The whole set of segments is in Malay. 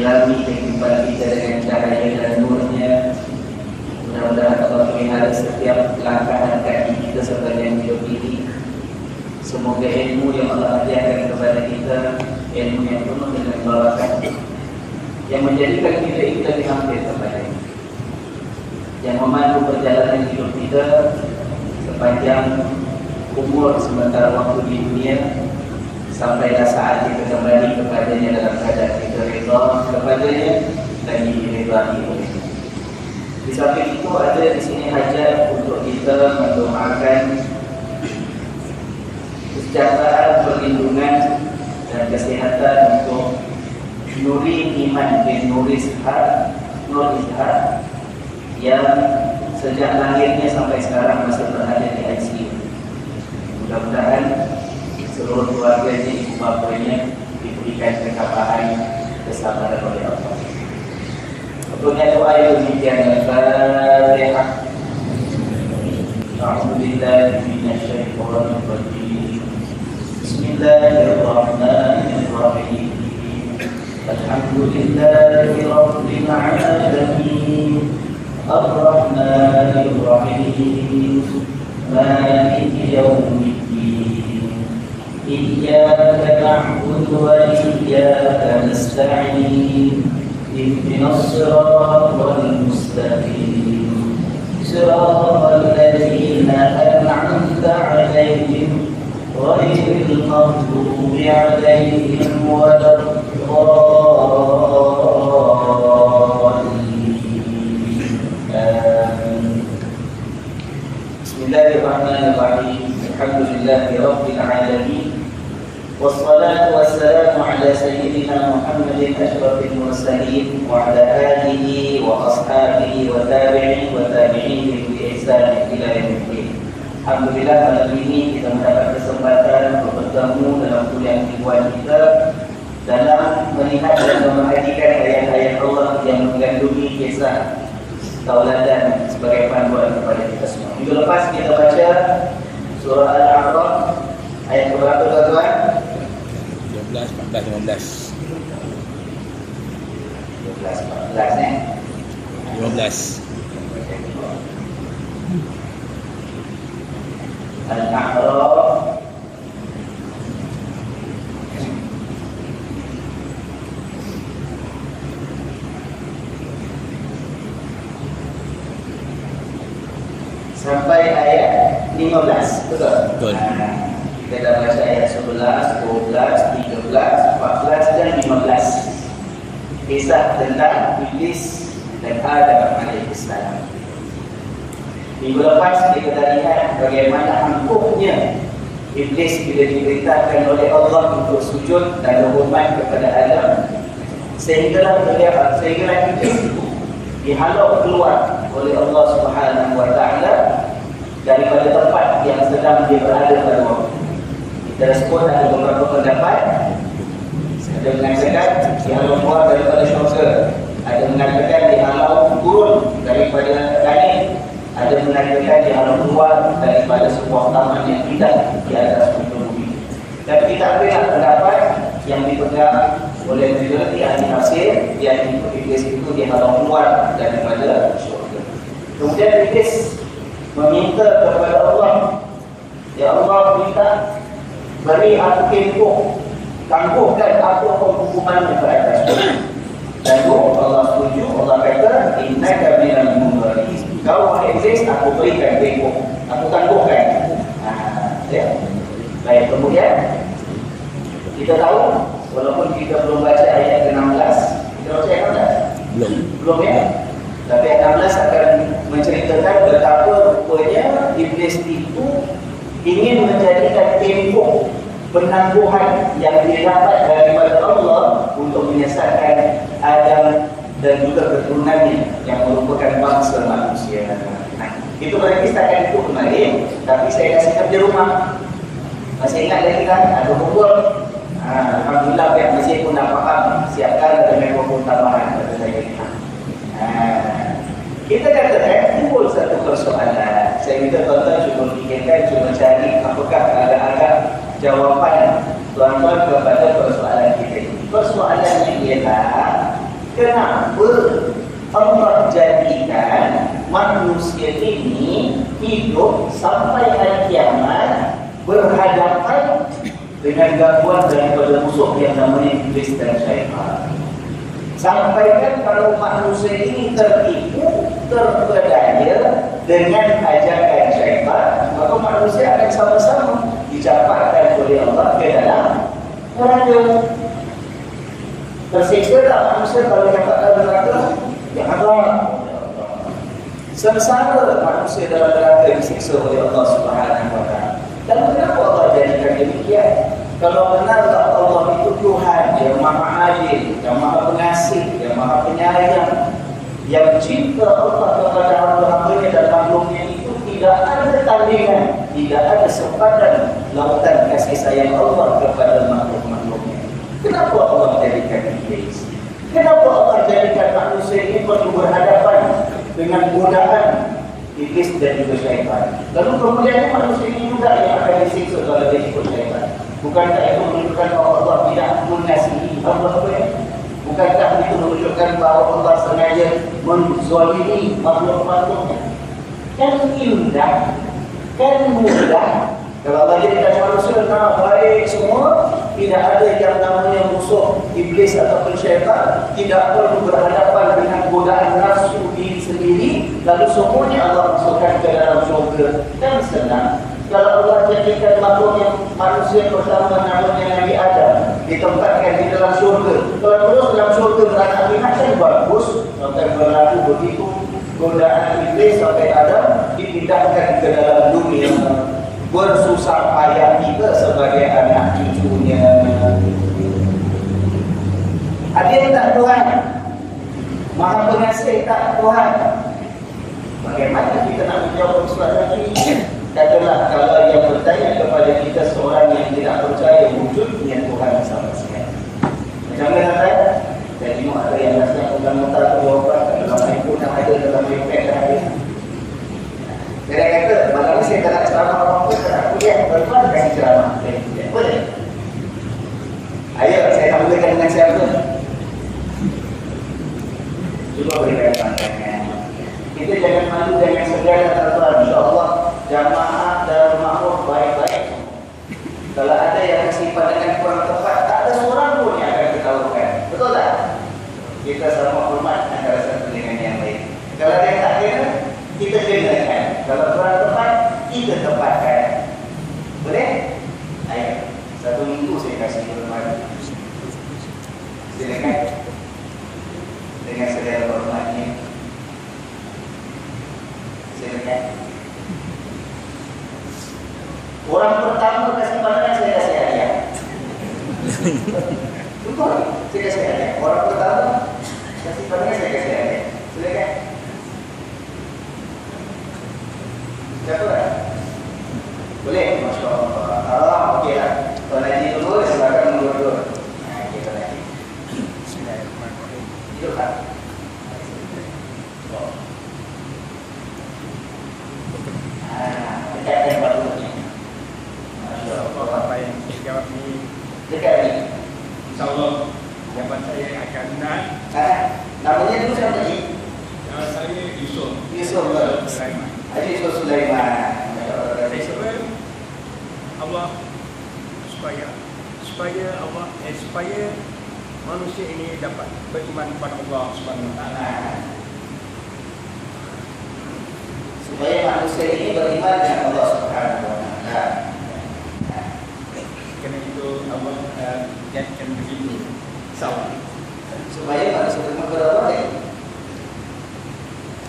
menyelami kehidupan kita dengan cahaya dan nurnya. Mudah-mudahan Allah pelihara setiap langkah kaki kita sepanjang hidup ini. Semoga ilmu yang Allah ajarkan kepada kita, ilmu yang penuh dengan barakat, yang menjadikan kita itu lebih hampir kepadanya, yang memandu perjalanan hidup kita sepanjang umur sementara waktu di dunia, sampailah saat kita kembali kepadanya dalam keadaan kita redha kepadanya dan diridhai olehnya. Di samping itu ada di sini hajat untuk kita mendoakan kesejahteraan, perlindungan dan kesihatan untuk Nuri Iman bin Nur Ishaq yang sejak lahirnya sampai sekarang masih berada di ICU. Mudah-mudahan seluruh keluarganya, ibu bapanya diberikan ketabahan, kesabaran oleh Allah. Untuknya doa yang demikian. Al-Fatihah. A'udzubillahi minasyaitonir rajim. Bismillahirrahmanirrahim. Alhamdulillahi rabbil alamin. Ar-Rahmanir Rahim. Maliki yaumiddin. Iyyaka na'budu wa iyyaka nasta'in. اهدنا الصراط المستقيم صراط الذين أنعمت عليهم غير المغضوب عليهم ولا الضالين. بسم الله الرحمن الرحيم. الحمد لله رب العالمين والصلاة والسلام على سيدنا محمد أشرف المرسلين وعلى آله وأصحابه وتابعين بإحسان إلى يوم الدين. Alhamdulillah malam ini kita mendapat kesempatan untuk bertemu dalam kuliah mingguan kita dalam melihat dan memerhatikan ayat-ayat Allah yang mengandungi kisah tauladan sebagai panduan kepada kita semua. Minggu lepas kita baca surah Al-A'raf ayat berapa tuan-tuan? 12, 14, 15. 12, 14 ni. 15. Al-A'raf sampai ayat 15, betul? Betul. Kita dah baca ayat 11, 12, 13, 14 dan 15. Kisah tentang Iblis dan Adam alaihissalam. Minggu lepas kita dah lihat bagaimana angkuhnya Iblis bila diperintahkan oleh Allah untuk sujud dan hormat kepada Adam, sehinggalah Iblis dihalau keluar oleh Allah Subhanahu wa taala daripada tempat yang sedang dia berada pada waktu. Kita sebut ada beberapa pendapat. Ada mengatakan dihalau keluar daripada syurga, ada mengatakan dihalau turun daripada langit, ada mengatakan dihalau keluar daripada sebuah taman yang indah di atas bumi. Dan kita ambillah pendapat yang dipegang oleh majoriti ahli tafsir, yang Iblis itu dihalau keluar daripada syurga. Kemudian Iblis meminta kepada Allah, ya Allah, minta beri aku tempoh, tangguhkan aku hukumannya ke atas. Lalu Allah setuju. Allah kata, innaka minal munzirin. Kau wahai Iblis, aku berikan tempoh, aku tangguhkan. Ya. Baik, kemudian kita tahu, walaupun kita belum baca ayat ke-16, kita baca ayat 16? Belum ya? Tapi ayat 16 akan menceritakan betapa rupanya Iblis itu ingin menjadikan tempoh penangguhan yang didapat daripada Allah untuk menyesatkan Adam dan juga keturunannya yang merupakan bangsa manusia. Nah, itu berarti setakat itu kemarin, tapi saya kasih kerja rumah. Masih ingat lagi kan? Ada kumpul. Alhamdulillah pihak masjid pun dah faham. Siapkan ada mikrofon tambahan pada saya. Kita katakan timbul satu persoalan. Saya minta tuan-tuan cuba fikirkan, cuba cari apakah agak-agak jawapan tuan-tuan kepada persoalan kita ini. Persoalannya ialah Kenapa Allah jadikan manusia ini hidup sampai hari kiamat berhadapan dengan gangguan daripada musuh yang namanya iblis dan syaitan? Sampaikan kalau manusia ini tertipu, terpedaya dengan ajakan syaitan, maka manusia akan sama-sama dicampakkan oleh Allah ke dalam neraka. Tersiksa tak manusia kalau dapat dalam neraka? Ya Allah. Sengsara manusia dalam neraka disiksa oleh Allah Subhanahu wa taala. Dan kenapa Allah jadikan demikian? Kalau benarlah Allah itu Tuhan yang Maha Adil, yang Maha Pengasih, yang Maha Penyayang, yang cinta Allah kepada hamba-hambanya dan makhluknya itu tidak ada tandingan, tidak ada sepadan lautan kasih sayang Allah kepada makhluk-makhluknya. Kenapa Allah jadikan iblis? Kenapa Allah jadikan manusia ini perlu berhadapan dengan godaan iblis dan juga syaitan? Lalu kemudian manusia ini juga yang akan disiksa kalau dia ikut syaitan. Bukankah itu menunjukkan bahawa Allah tidak mengasihi hamba-hambanya? Bukankah itu menunjukkan bahawa Allah sengaja menzalimi makhluk-makhluknya? Kan indah, kan mudah. Kalau Allah jadikan manusia baik semua, tidak ada yang namanya musuh iblis ataupun syaitan, tidak perlu berhadapan dengan godaan nafsu diri sendiri, lalu semuanya Allah masukkan ke dalam syurga. Kan senang. Kalau Allah jadikan makhluk manusia pertama namanya Nabi Adam ditempatkan di dalam syurga, kalau terus dalam syurga beranak pinak kan bagus, sampai berlaku begitu godaan iblis sampai Adam dipindahkan ke dalam dunia, bersusah payah kita sebagai anak cucunya. Adil tak Tuhan? Maha Pengasih tak Tuhan? Bagaimana kita nak menjawab soalan ini? Katalah kalau yang bertanya kepada kita seorang yang tidak percaya wujudnya Tuhan sama sekali. Macam mana Tuan? Saya tengok ada yang nasihat undang-undang jawapan dalam iPhone yang ada, dalam iPad yang ada. Saya kata, malam ni saya tak nak ceramah apa-apa, tak nak kuliah, tuan-tuan kasih ceramah. Boleh? Ayo, saya nak mulakan dengan siapa? Cuba berikan pandangan. Kita jangan malu dengan segala tuan-tuan. InsyaAllah jamaah dan makhluk baik-baik. Kalau ada yang kasih pandangan kurang tepat, tak ada seorang pun yang akan ketahukan. Betul tak? Kita sama hormat antara satu dengan yang lain. Kalau ada yang tak kena, kita kenakan. Kalau kurang tepat, kita tepatkan. Boleh? Ayo, 1 minggu saya kasih hormat. Silakan. Dengan segala hormatnya. Silakan. Orang pertama kasih pandangan, saya kasih hadiah. Betul, saya kasih hadiah. Orang pertama kasih pandangan, saya kasih hadiah. Silakan. Jatuh tak? Boleh? Masya Allah. Okey lah. Tuan Haji dulu, silakan mundur dulu. Okey, Tuan Haji. Hidup tak? Dekatkan baru ni. Apa yang saya jawab ni Dekat ni. InsyaAllah jawapan saya akan benar. Namanya dulu siapa ni? Nama saya Yusuf Sulaiman. Haji Yusuf Sulaiman. Saya sebut Allah supaya Allah supaya manusia ini dapat beriman kepada Allah Subhanahu Wa Taala. Supaya manusia ini beriman dengan Allah Subhanahu Wa Taala. Kerana itu Allah jadikan begitu. InsyaAllah. Supaya manusia beriman kepada Allah.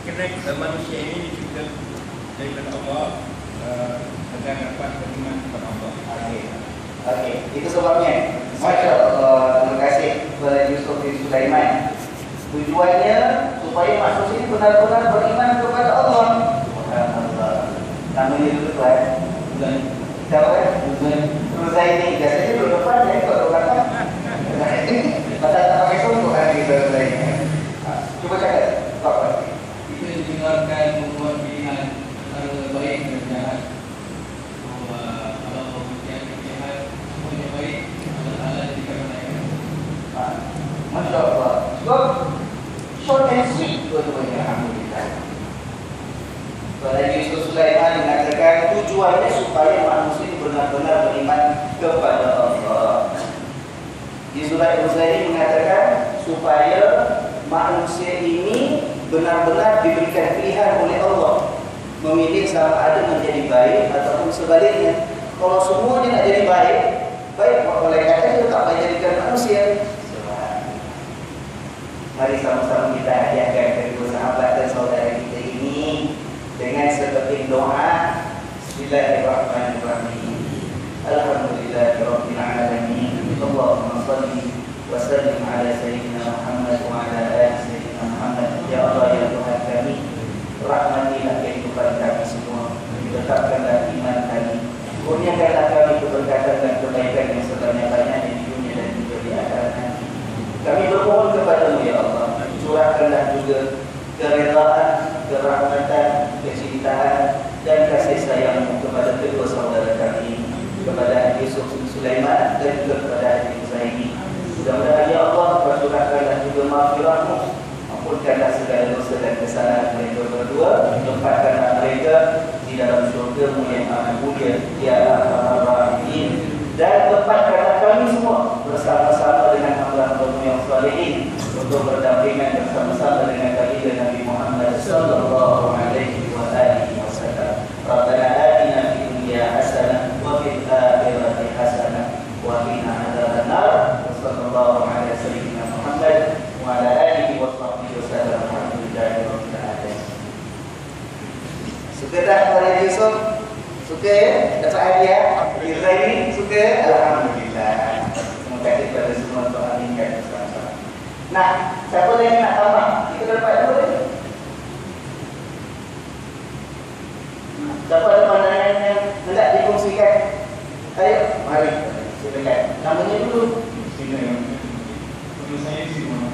Kerana manusia ini dicipta daripada Allah agar dapat beriman kepada Allah. Okey, itu sebabnya. Masya Allah, terima kasih kepada Yusuf Sulaiman. Tujuannya supaya manusia ini benar-benar beriman kepada Allah. Namanya dulu Tuhan. Siapa? Ruzaini. Biasanya dulu depan ya, kalau kata. Masa tak pakai sungguh kan kita Ruzaini. Cuba cakap. Apa? Itu didengarkan membuat pilihan antara baik dan jahat. Bahawa kalau yang jahat semuanya baik, Allah Ta'ala jadikan malaikat. Masya Allah. Sebab benar-benar beriman kepada Allah. Di surah Al-Huzairi mengatakan supaya manusia ini benar-benar diberikan pilihan oleh Allah, memilih sama ada menjadi baik ataupun sebaliknya. Kalau semuanya nak jadi baik, oleh kata itu tak payah jadikan manusia. Mari sama-sama kita hadiahkan kedua sahabat dan saudara kita ini dengan seperti doa. Bismillahirrahmanirrahim. Alhamdulillahirabbil alamin. Allahumma shalli wa sallim ala sayyidina Muhammad wa ala ali sayyidina Muhammad. Ya Allah, ya Tuhan kami, rahmatilah kehidupan kami semua, tetapkanlah iman kami, kurniakanlah kami keberkatan dan kebaikan yang sebanyak-banyaknya di dunia dan juga di akhirat nanti. Kami bermohon kepadamu ya Allah, curahkanlah juga keredaan, kerahmatan, kecintaan dan kasih sayangmu kepada kedua saudara kami, kepada Yusuf bin Sulaiman dan juga kepada Haji Huzaini. Mudah-mudahan ya Allah, curahkanlah juga maghfirah-Mu, ampunkanlah segala dosa dan kesalahan mereka berdua, tempatkanlah mereka di dalam syurga-Mu yang amat mulia, ya Arhamar Rahimin, dan tempatkanlah kami semua bersama-sama dengan hamba-hamba-Mu yang salihin untuk berdampingan bersama-sama dengan baginda Nabi Muhammad sallallahu alaihi wa alihi wasallam. Rabbana atina fid dunya hasanah wa fil akhirati hasanah wa qina adzabannar. Sallallahu ala sayyidina Muhammad wa ala alihi wa sahbihi wasallam. Alhamdulillahi rabbil alamin. Suka tak Tuan Yusuf? Suka ya? Dapat hadiah? Ini suka? Alhamdulillah. Terima kasih kepada semua untuk aminkan bersama-sama. Nah, siapa lagi nak tambah? Kita dapat dua lagi. Siapa ada pandangan yang hendak dikongsikan? Ayo, mari. Silakan. Namanya dulu. Nama saya Siwan.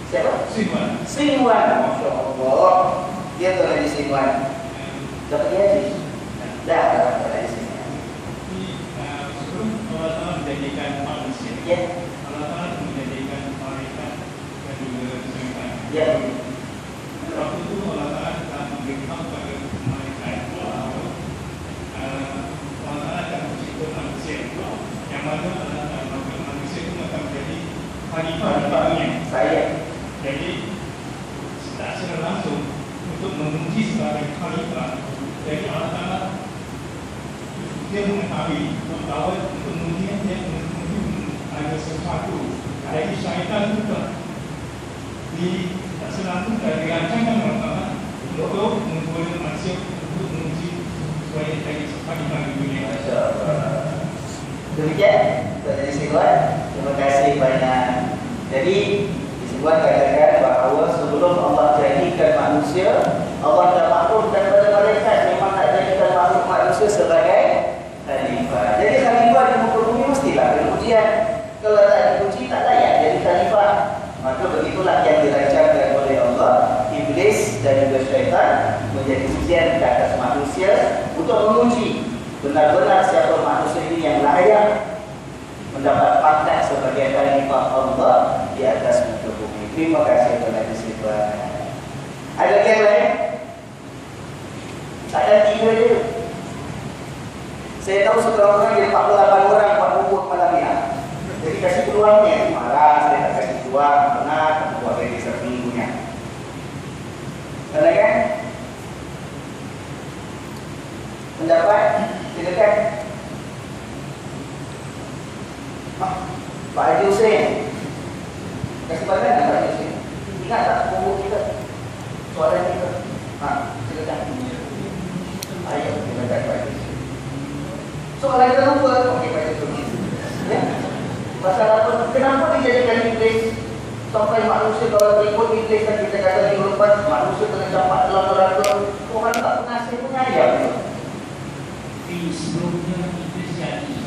Siapa? Siwan. Siwan. Masya Allah. Dia tu lagi Siwan. Dapat dia haji? Dah, dapat haji sini. Sebelum Allah Ta'ala menjadikan manusia, Ya. Allah Ta'ala menjadikan malaikat dan juga syaitan. Ya. Waktu itu Allah Ta'ala telah memberitahu kepada malaikat bahawa Allah Ta'ala akan mencipta manusia, yang mana Allah Ta'ala manusia itu akan menjadi khalifah di dunia. Saya. Jadi tak secara langsung untuk menguji sebagai khalifah, jadi Allah Ta'ala dia mengetahui bahawa untuk menguji dia ada sesuatu. Jadi syaitan juga tak secara langsung dirancangkan oleh Allah Ta'ala untuk menggunakan manusia untuk menguji supaya jadi khalifah di dunia. Masya Allah. Demikian Tuan Siwan. Terima kasih banyak. Jadi Siwan katakan bahawa sebelum Allah jadikan manusia, Allah dah maklumkan kepada malaikat memang nak jadikan makhluk manusia sebagai khalifah. Jadi khalifah di muka bumi mestilah ada ujian. Kalau tak diuji tak layak jadi khalifah. Maka begitulah yang dirancangkan oleh Allah. Iblis dan juga syaitan menjadi ujian ke atas manusia untuk menguji benar-benar siapa manusia ini yang layak mendapat pangkat sebagai khalifah Allah di atas muka bumi. Terima kasih kepada Siwan. Ada lagi yang lain? Tak ada 3 je. Saya tahu sekurang-kurangnya jadi 48 orang buat buku malam ni. Jadi kasih peluangnya. Marah, saya tak kasih peluang. Benar, buat lagi seminggunya. Ada kan? Pendapat? Silakan. Pak Haji Hussein. Kasih pandangan Pak Haji Hussein. Ingat tak buku kita? Soalan kita. Silakan. Ayo, silakan Pak Haji Hussein. Soalan kita lupa. Okey, Pak Haji Hussein. Ya? Pasal apa? Kenapa dijadikan iblis? Sampai manusia kalau berikut iblis kan kita kata minggu lepas manusia kena campak dalam neraka. Orang tak pengasih penyayang. Sebelumnya iblis jadi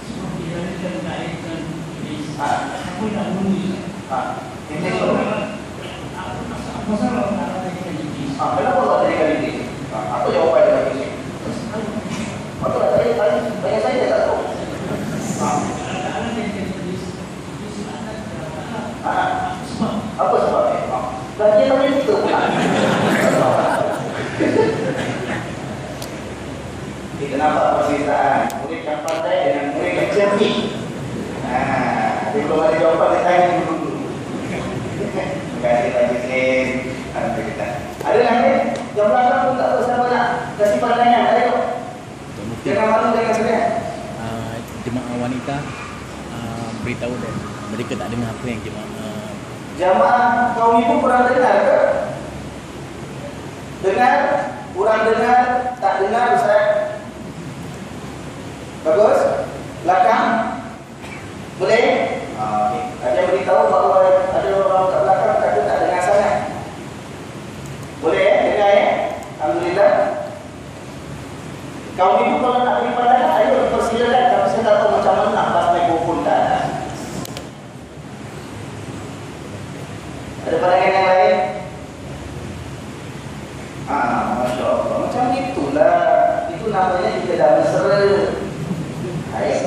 sebelum dia dilahirkan iblis apa nak bunyi Iblis apa salah Allah jadikan iblis kenapa Allah jadikan iblis? Apa jawapan dia bagi iblis? Maka banyak saya tak tahu. Allah jadikan iblis sebab Apa sebabnya? Dan dia tanya kita pula. Kita nampak perbezaan cantik. Dia belum ada jawapan, dia tanya dulu. Terima kasih Pak Yusrin. Alhamdulillah. Ada lagi? Yang belakang pun tak tahu siapa nak kasih pandangan. Ada tak? Jangan malu, jangan sedih. Jemaah wanita beritahu dan mereka tak dengar apa yang jemaah kaum ibu kurang dengar ke? Dengar? Kurang dengar? Tak dengar Ustaz? Bagus? Belakang? Boleh? Okay. Ada beritahu bahawa ada orang kat belakang kata tak dengar sangat. Boleh dengar ya? Alhamdulillah. Kaum ibu kalau nak beri pandangan, ayo persilakan. Tapi saya tak tahu macam mana nak pas mikrofon ke atas. Ada pandangan yang lain? Masya Allah. Macam itulah. Itu namanya kita dah mesra. Baik.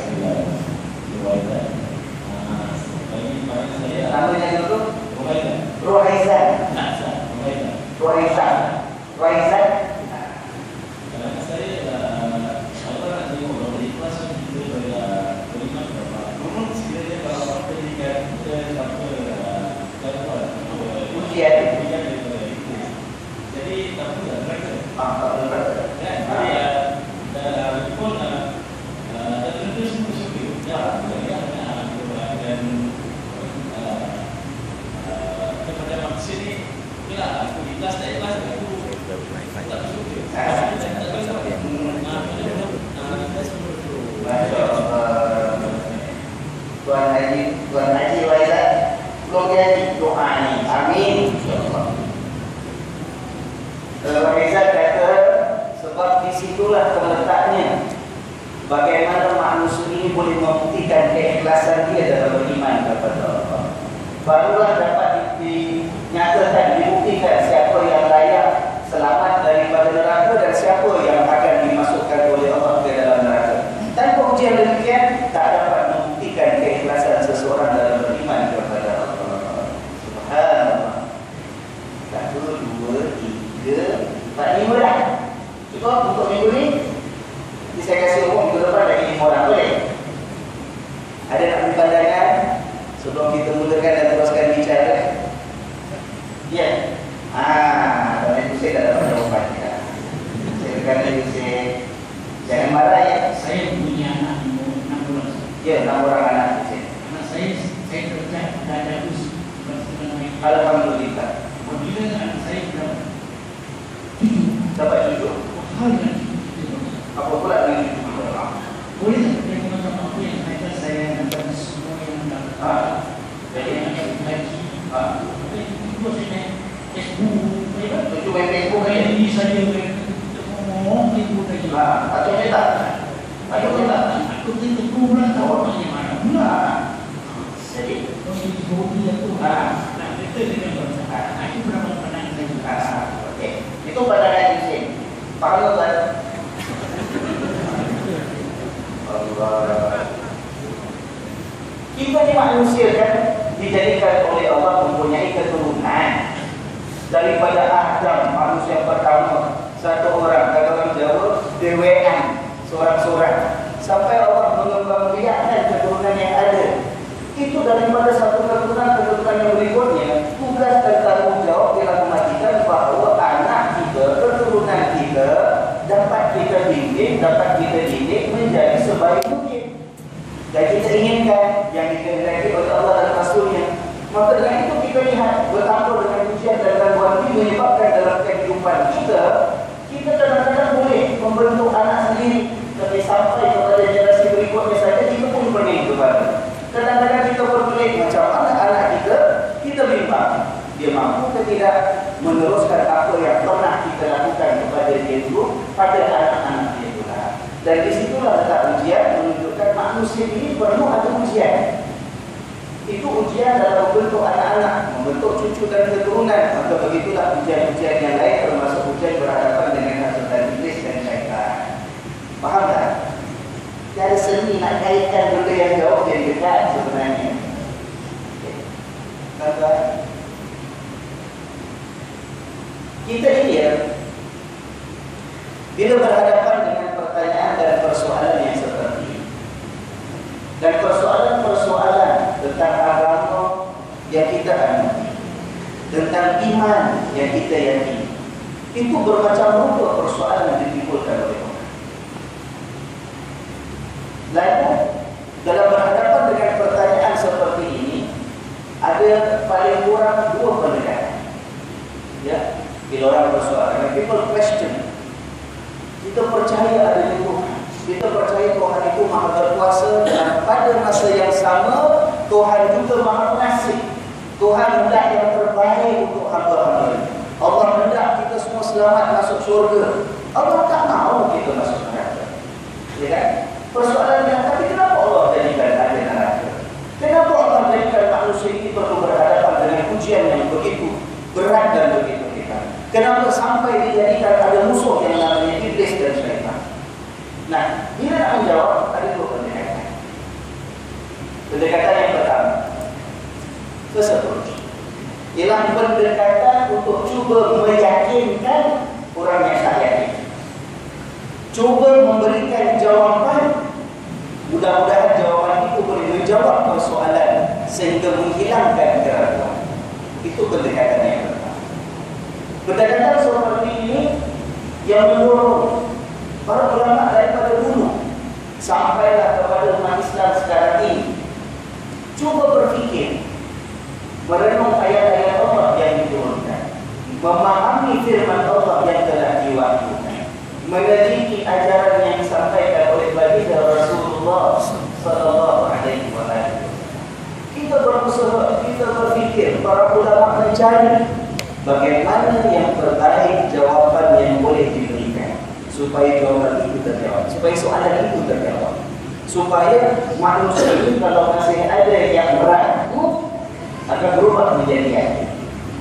Namanya dulu Rohaizan. Rohaizan. Rohaizan. Ujian. Jadi tak boleh mereka. Tak boleh mereka. Jadi dalam pun tentu semua suka. Dan kepada maksud ni, bila aku di kelas tak ikhlas, aku tak suka. Tuan Haji Waizat, belum jadi doa ni. Amin. Waizat kata, sebab di situlah terletaknya bagaimana manusia ini boleh membuktikan keikhlasan dia dalam beriman kepada Allah. Barulah dapat dinyatakan, dibuktikan siapa yang layak selamat daripada neraka dan siapa yang akan dimasukkan oleh Allah ke dalam neraka. Tanpa ujian demikian, tak dapat membuktikan keikhlasan seseorang dalam beriman kepada Allah. Subhanallah. 1, 2, 3, 4, 5 dah. Cukup untuk minggu ni. Jadi saya kasih umum minggu depan lagi 5 orang. Boleh? Ada nak beri pandangan sebelum kita mulakan dan teruskan bicara? Ya. Tuan Yusuf dah dapat jawapan. Saya kata Yusuf, jangan marah ya. Saya punya anak 6 bulan. Ya, 6 orang anak Yusuf. Anak saya kerja ada us. Alhamdulillah. Apabila anak saya Dapat 7. hal yang Apa pula dengan 7? boleh tak dia mengatakan apa yang saya dapat semua yang dapat. Jadi Haji. Itu saya naik Facebook. Itu main Facebook Saya ni. ini saja ngomong Facebook saja. Atau tak? Atau tak? Aku tinggal 2 bulan tahu bagaimana pula. Jadi Kalau itu dia tu. Nah, itu dengan bersama. Itu berapa pandangan saya. okey. Itu pandangan Yusuf. Faham tak? Allah. Kita ni manusia kan dijadikan oleh Allah mempunyai keturunan. Daripada Adam, manusia pertama, 1 orang, kata orang Jawa, dewean, seorang-seorang. Sampai Allah mengembangbiakkan keturunan yang ada. Itu daripada satu keturunan ke keturunan yang berikutnya, tugas dan tanggungjawab kita memastikan bahawa anak kita, keturunan kita dapat kita bimbing, dapat kita didik menjadi sebaik mungkin. Dan kita inginkan yang dikehendaki oleh Allah dan Rasulnya. Maka dengan itu kita lihat betapa dengan ujian dan gangguan ini menyebabkan dalam kehidupan kita, kita kadang-kadang boleh membentuk anak sendiri, tapi sampai kepada generasi berikutnya saja kita pun pening kepada. Kadang-kadang kita berpelik macam mana anak kita bimbang. Dia mampu ke tidak meneruskan apa yang pernah kita lakukan kepada dia dulu pada anak-anak dia pula. Dan disitulah letak ujian menunjukkan manusia ini perlu ada ujian. Itu ujian dalam bentuk anak-anak, membentuk cucu dan keturunan. Maka begitulah ujian-ujian yang lain, termasuk ujian berhadapan dengan hasutan iblis dan syaitan. Faham tak? Dari seni nak kaitkan benda yang jauh jadi dekat sebenarnya. Tuan-tuan, kita ini ya, bila berhadapan dengan pertanyaan dan persoalan yang seperti ini, tentang iman yang kita yakini. Itu bermacam rupa persoalan yang ditimbulkan oleh orang. Lalu dalam berhadapan dengan pertanyaan seperti ini, ada paling kurang dua pendekatan. Ya, bila orang bersoal, when people question, kita percaya adanya Tuhan. Kita percaya Tuhan itu Maha Berkuasa, dan pada masa yang sama Tuhan juga Maha Pengasih. Tuhan hendak yang terbaik untuk hamba-hamba. Allah hendak kita semua selamat masuk syurga. Allah tak mahu kita masuk neraka. Ya kan? Persoalannya, tapi kenapa Allah jadikan ada neraka? Kenapa Allah jadikan manusia ini perlu berhadapan dengan ujian yang begitu berat dan begitu hebat? Kenapa sampai dijadikan ada musuh yang namanya iblis dan syaitan? Nah, bila nak menjawab, ada dua pendekatan. Pendekatan yang pertama, first approach, ialah pendekatan untuk cuba meyakinkan orang yang tak yakin. Cuba memberikan jawapan, mudah-mudahan jawapan itu boleh menjawab persoalan sehingga menghilangkan keraguan. Itu pendekatan yang pertama. Pendekatan seperti ini yang mendorong para ulama daripada dulu sampailah kepada umat Islam sekarang ini, cuba berfikir, merenung ayat-ayat Allah yang diturunkan, memahami firman Allah yang telah diwahyukan, meneliti ajaran yang disampaikan oleh baginda Rasulullah sallallahu alaihi wasallam. Kita berusaha, kita berfikir, para ulama mencari bagaimana yang terbaik jawaban yang boleh diberikan supaya jawapan itu terjawab, supaya soalan itu terjawab, supaya manusia ini kalau masih ada yang ragu akan berubah menjadi yakin.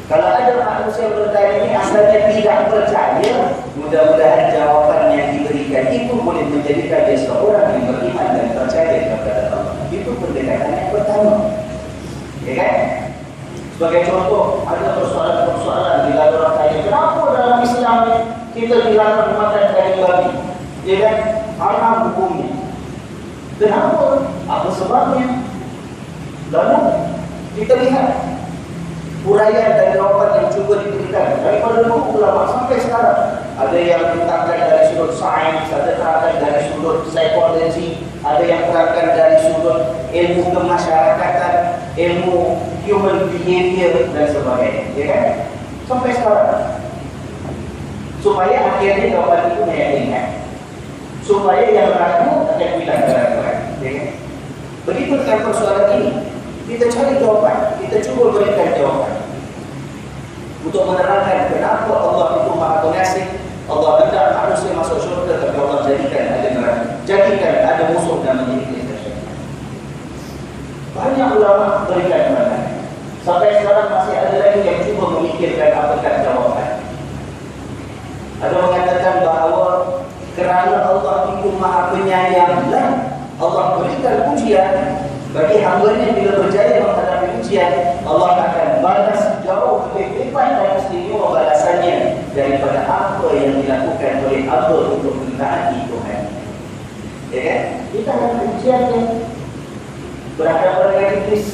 Kalau ada manusia bertanya ini asalnya tidak percaya, mudah-mudahan jawaban yang diberikan itu boleh menjadikan dia seorang yang beriman dan percaya kepada Allah. Itu pendekatan yang pertama. Ya kan? Sebagai contoh, ada persoalan-persoalan di dalam orang kaya. Kenapa dalam Islam kita dilarang makan daging babi? Ya kan? Haram hukumnya. Kenapa? Apa sebabnya? Lalu kita lihat uraian dan jawapan yang cuba diberikan daripada dulu ulama sampai sekarang. Ada yang terangkan dari sudut sains, ada terangkan dari sudut psikologi, ada yang terangkan dari sudut ilmu kemasyarakatan, ilmu human behavior dan sebagainya. Ya kan? Sampai sekarang. Supaya akhirnya jawapan itu meyakinkan. Supaya yang ragu akan bilang keraguan. Ya kan? Begitu dengan persoalan ini. Kita cari jawapan, kita cuba berikan jawapan untuk menerangkan kenapa Allah itu Maha Pengasih. Allah hendak manusia masuk syurga, tapi Allah jadikan ada neraka, jadikan ada musuh namanya iblis dan syaitan. Banyak ulama berikan pandangan. Sampai sekarang masih ada lagi yang cuba memikirkan apakah jawapan. Ada mengatakan bahawa kerana Allah itu Maha Penyayang dan Allah berikan ujian bagi hamba-Nya. Bila berjaya menghadapi ujian, Allah akan balas jauh lebih hebat dan istimewa balasannya daripada apa yang dilakukan oleh hamba untuk mentaati Tuhan. Ya kan? Kita akan ujian yang berhadapan dengan iblis.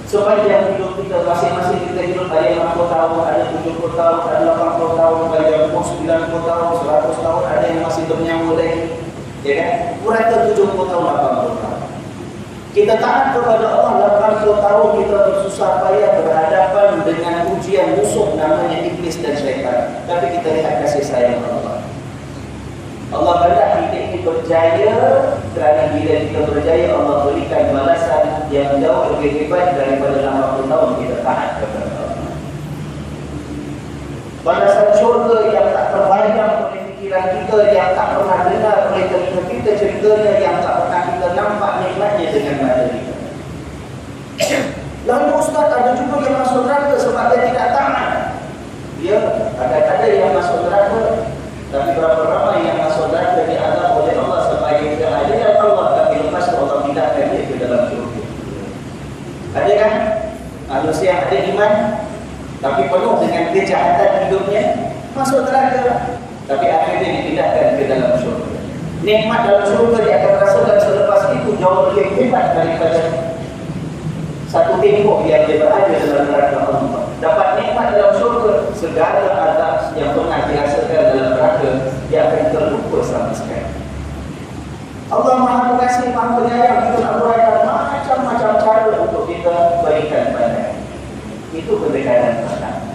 Sepanjang hidup kita, masing-masing kita hidup, ada yang 60 tahun, ada 70 tahun, ada 80 tahun, ada yang 90 tahun, 100 tahun, ada yang masih bernyambung lagi. Ya kan? Kurang 70 tahun, 80 tahun. Kita taat kepada Allah 80 tahun, kita bersusah payah berhadapan dengan ujian musuh namanya iblis dan syaitan. Tapi kita lihat kasih sayang Allah. Allah hendak kita ini berjaya, kerana bila kita berjaya Allah berikan balasan yang jauh lebih hebat daripada 80 tahun kita taat kepada Allah. Balasan syurga yang tak terbayang oleh pikiran kita, yang tak pernah dengar oleh telinga kita ceritanya, yang tak pernah kita nampak nikmatnya dengan mata kita. Lalu Ustaz, ada juga yang masuk neraka sebab dia tidak taat. Ya, ada yang masuk neraka, tapi berapa ramai yang masuk neraka diazab oleh Allah supaya dia ada Allah, tapi lepas Allah pindahkan dia ke dalam syurga. Ada kan manusia yang ada iman tapi penuh dengan kejahatan hidupnya masuk neraka, tapi akhirnya dipindahkan ke dalam syurga. Nikmat dalam syurga dia akan rasakan selepas itu jauh lebih hebat daripada satu tembok yang dia berada dalam neraka Allah. dapat nikmat dalam syurga, segala azab yang pernah dirasakan dalam neraka dia akan terlupa sama sekali. Allah Maha Pengasih, Maha Penyayang. Kita nak uraikan macam-macam cara untuk kita berikan pandai. Itu pendekatan pertama.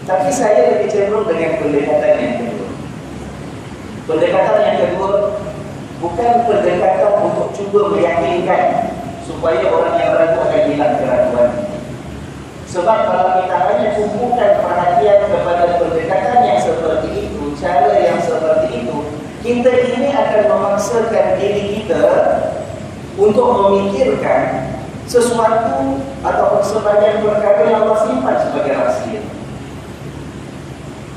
Tapi saya lebih cenderung dengan pendekatan yang kedua. Pendekatan yang kedua bukan pendekatan untuk cuba meyakinkan supaya orang yang ragu akan hilang keraguan. Sebab kalau kita hanya kumpulkan perhatian kepada pendekatan yang seperti itu, cara yang seperti itu, kita ini akan memaksakan diri kita untuk memikirkan sesuatu atau sebagian perkara yang Allah simpan sebagai rahsia.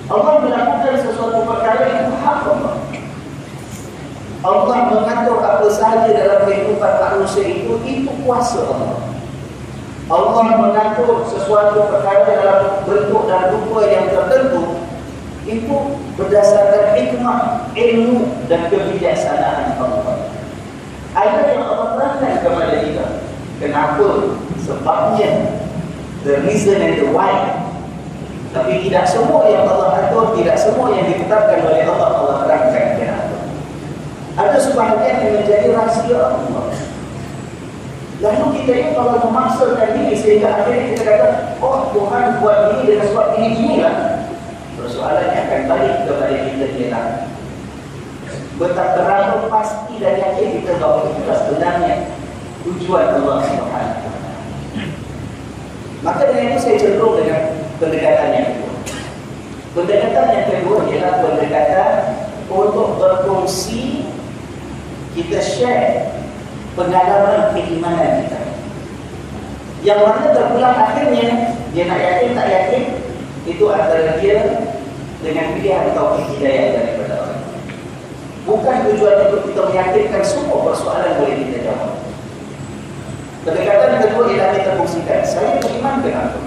Allah melakukan sesuatu perkara itu hak Allah. Allah mengatur apa sahaja dalam kehidupan manusia itu kuasa Allah. Allah mengatur sesuatu perkara dalam bentuk dan rupa yang tertentu itu berdasarkan hikmah, ilmu dan kebijaksanaan Allah. Ada yang Allah terangkan kepada kita. Kenapa? Sebabnya, the reason and the why. Tapi tidak semua yang Allah atur, tidak semua yang ditetapkan oleh Allah, Allah terangkan kenapa. Ada sebahagian yang menjadi rahsia Allah. Lalu kita ini kalau memaksakan diri sehingga akhirnya kita kata, oh Tuhan buat ini dengan sebab ini-inilah. Persoalannya akan balik kepada kita ialah betapa pasti dan yakin kita bahawa itulah sebenarnya tujuan Allah Subhanahu wa taala. Maka dengan itu saya cenderung dengan pendekatan yang kedua. Pendekatan yang kedua ialah pendekatan untuk berkongsi, kita share pengalaman keimanan kita. Yang mana terpulang akhirnya dia nak yakin tak yakin itu antara dia dengan pilihan atau hidayah daripada Allah. Bukan tujuan untuk kita meyakinkan semua persoalan boleh kita jawab. Pendekatan kedua ialah kita kongsikan, saya beriman kenapa?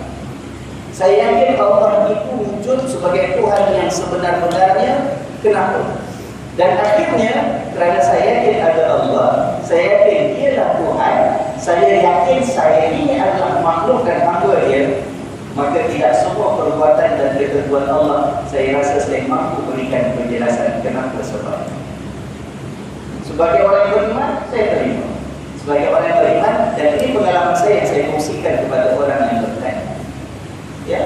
Saya yakin Allah itu wujud sebagai Tuhan yang sebenar-benarnya, kenapa? Dan akhirnya kerana saya yakin ada Allah, saya yakin dialah Tuhan, saya yakin saya ini adalah makhluk dan hamba dia, maka tidak semua perbuatan dan ketentuan Allah saya rasa saya mampu berikan penjelasan kenapa sebab. Sebagai orang yang beriman, saya terima. Sebagai orang yang beriman, dan ini pengalaman saya yang saya kongsikan kepada orang yang bertanya. Ya,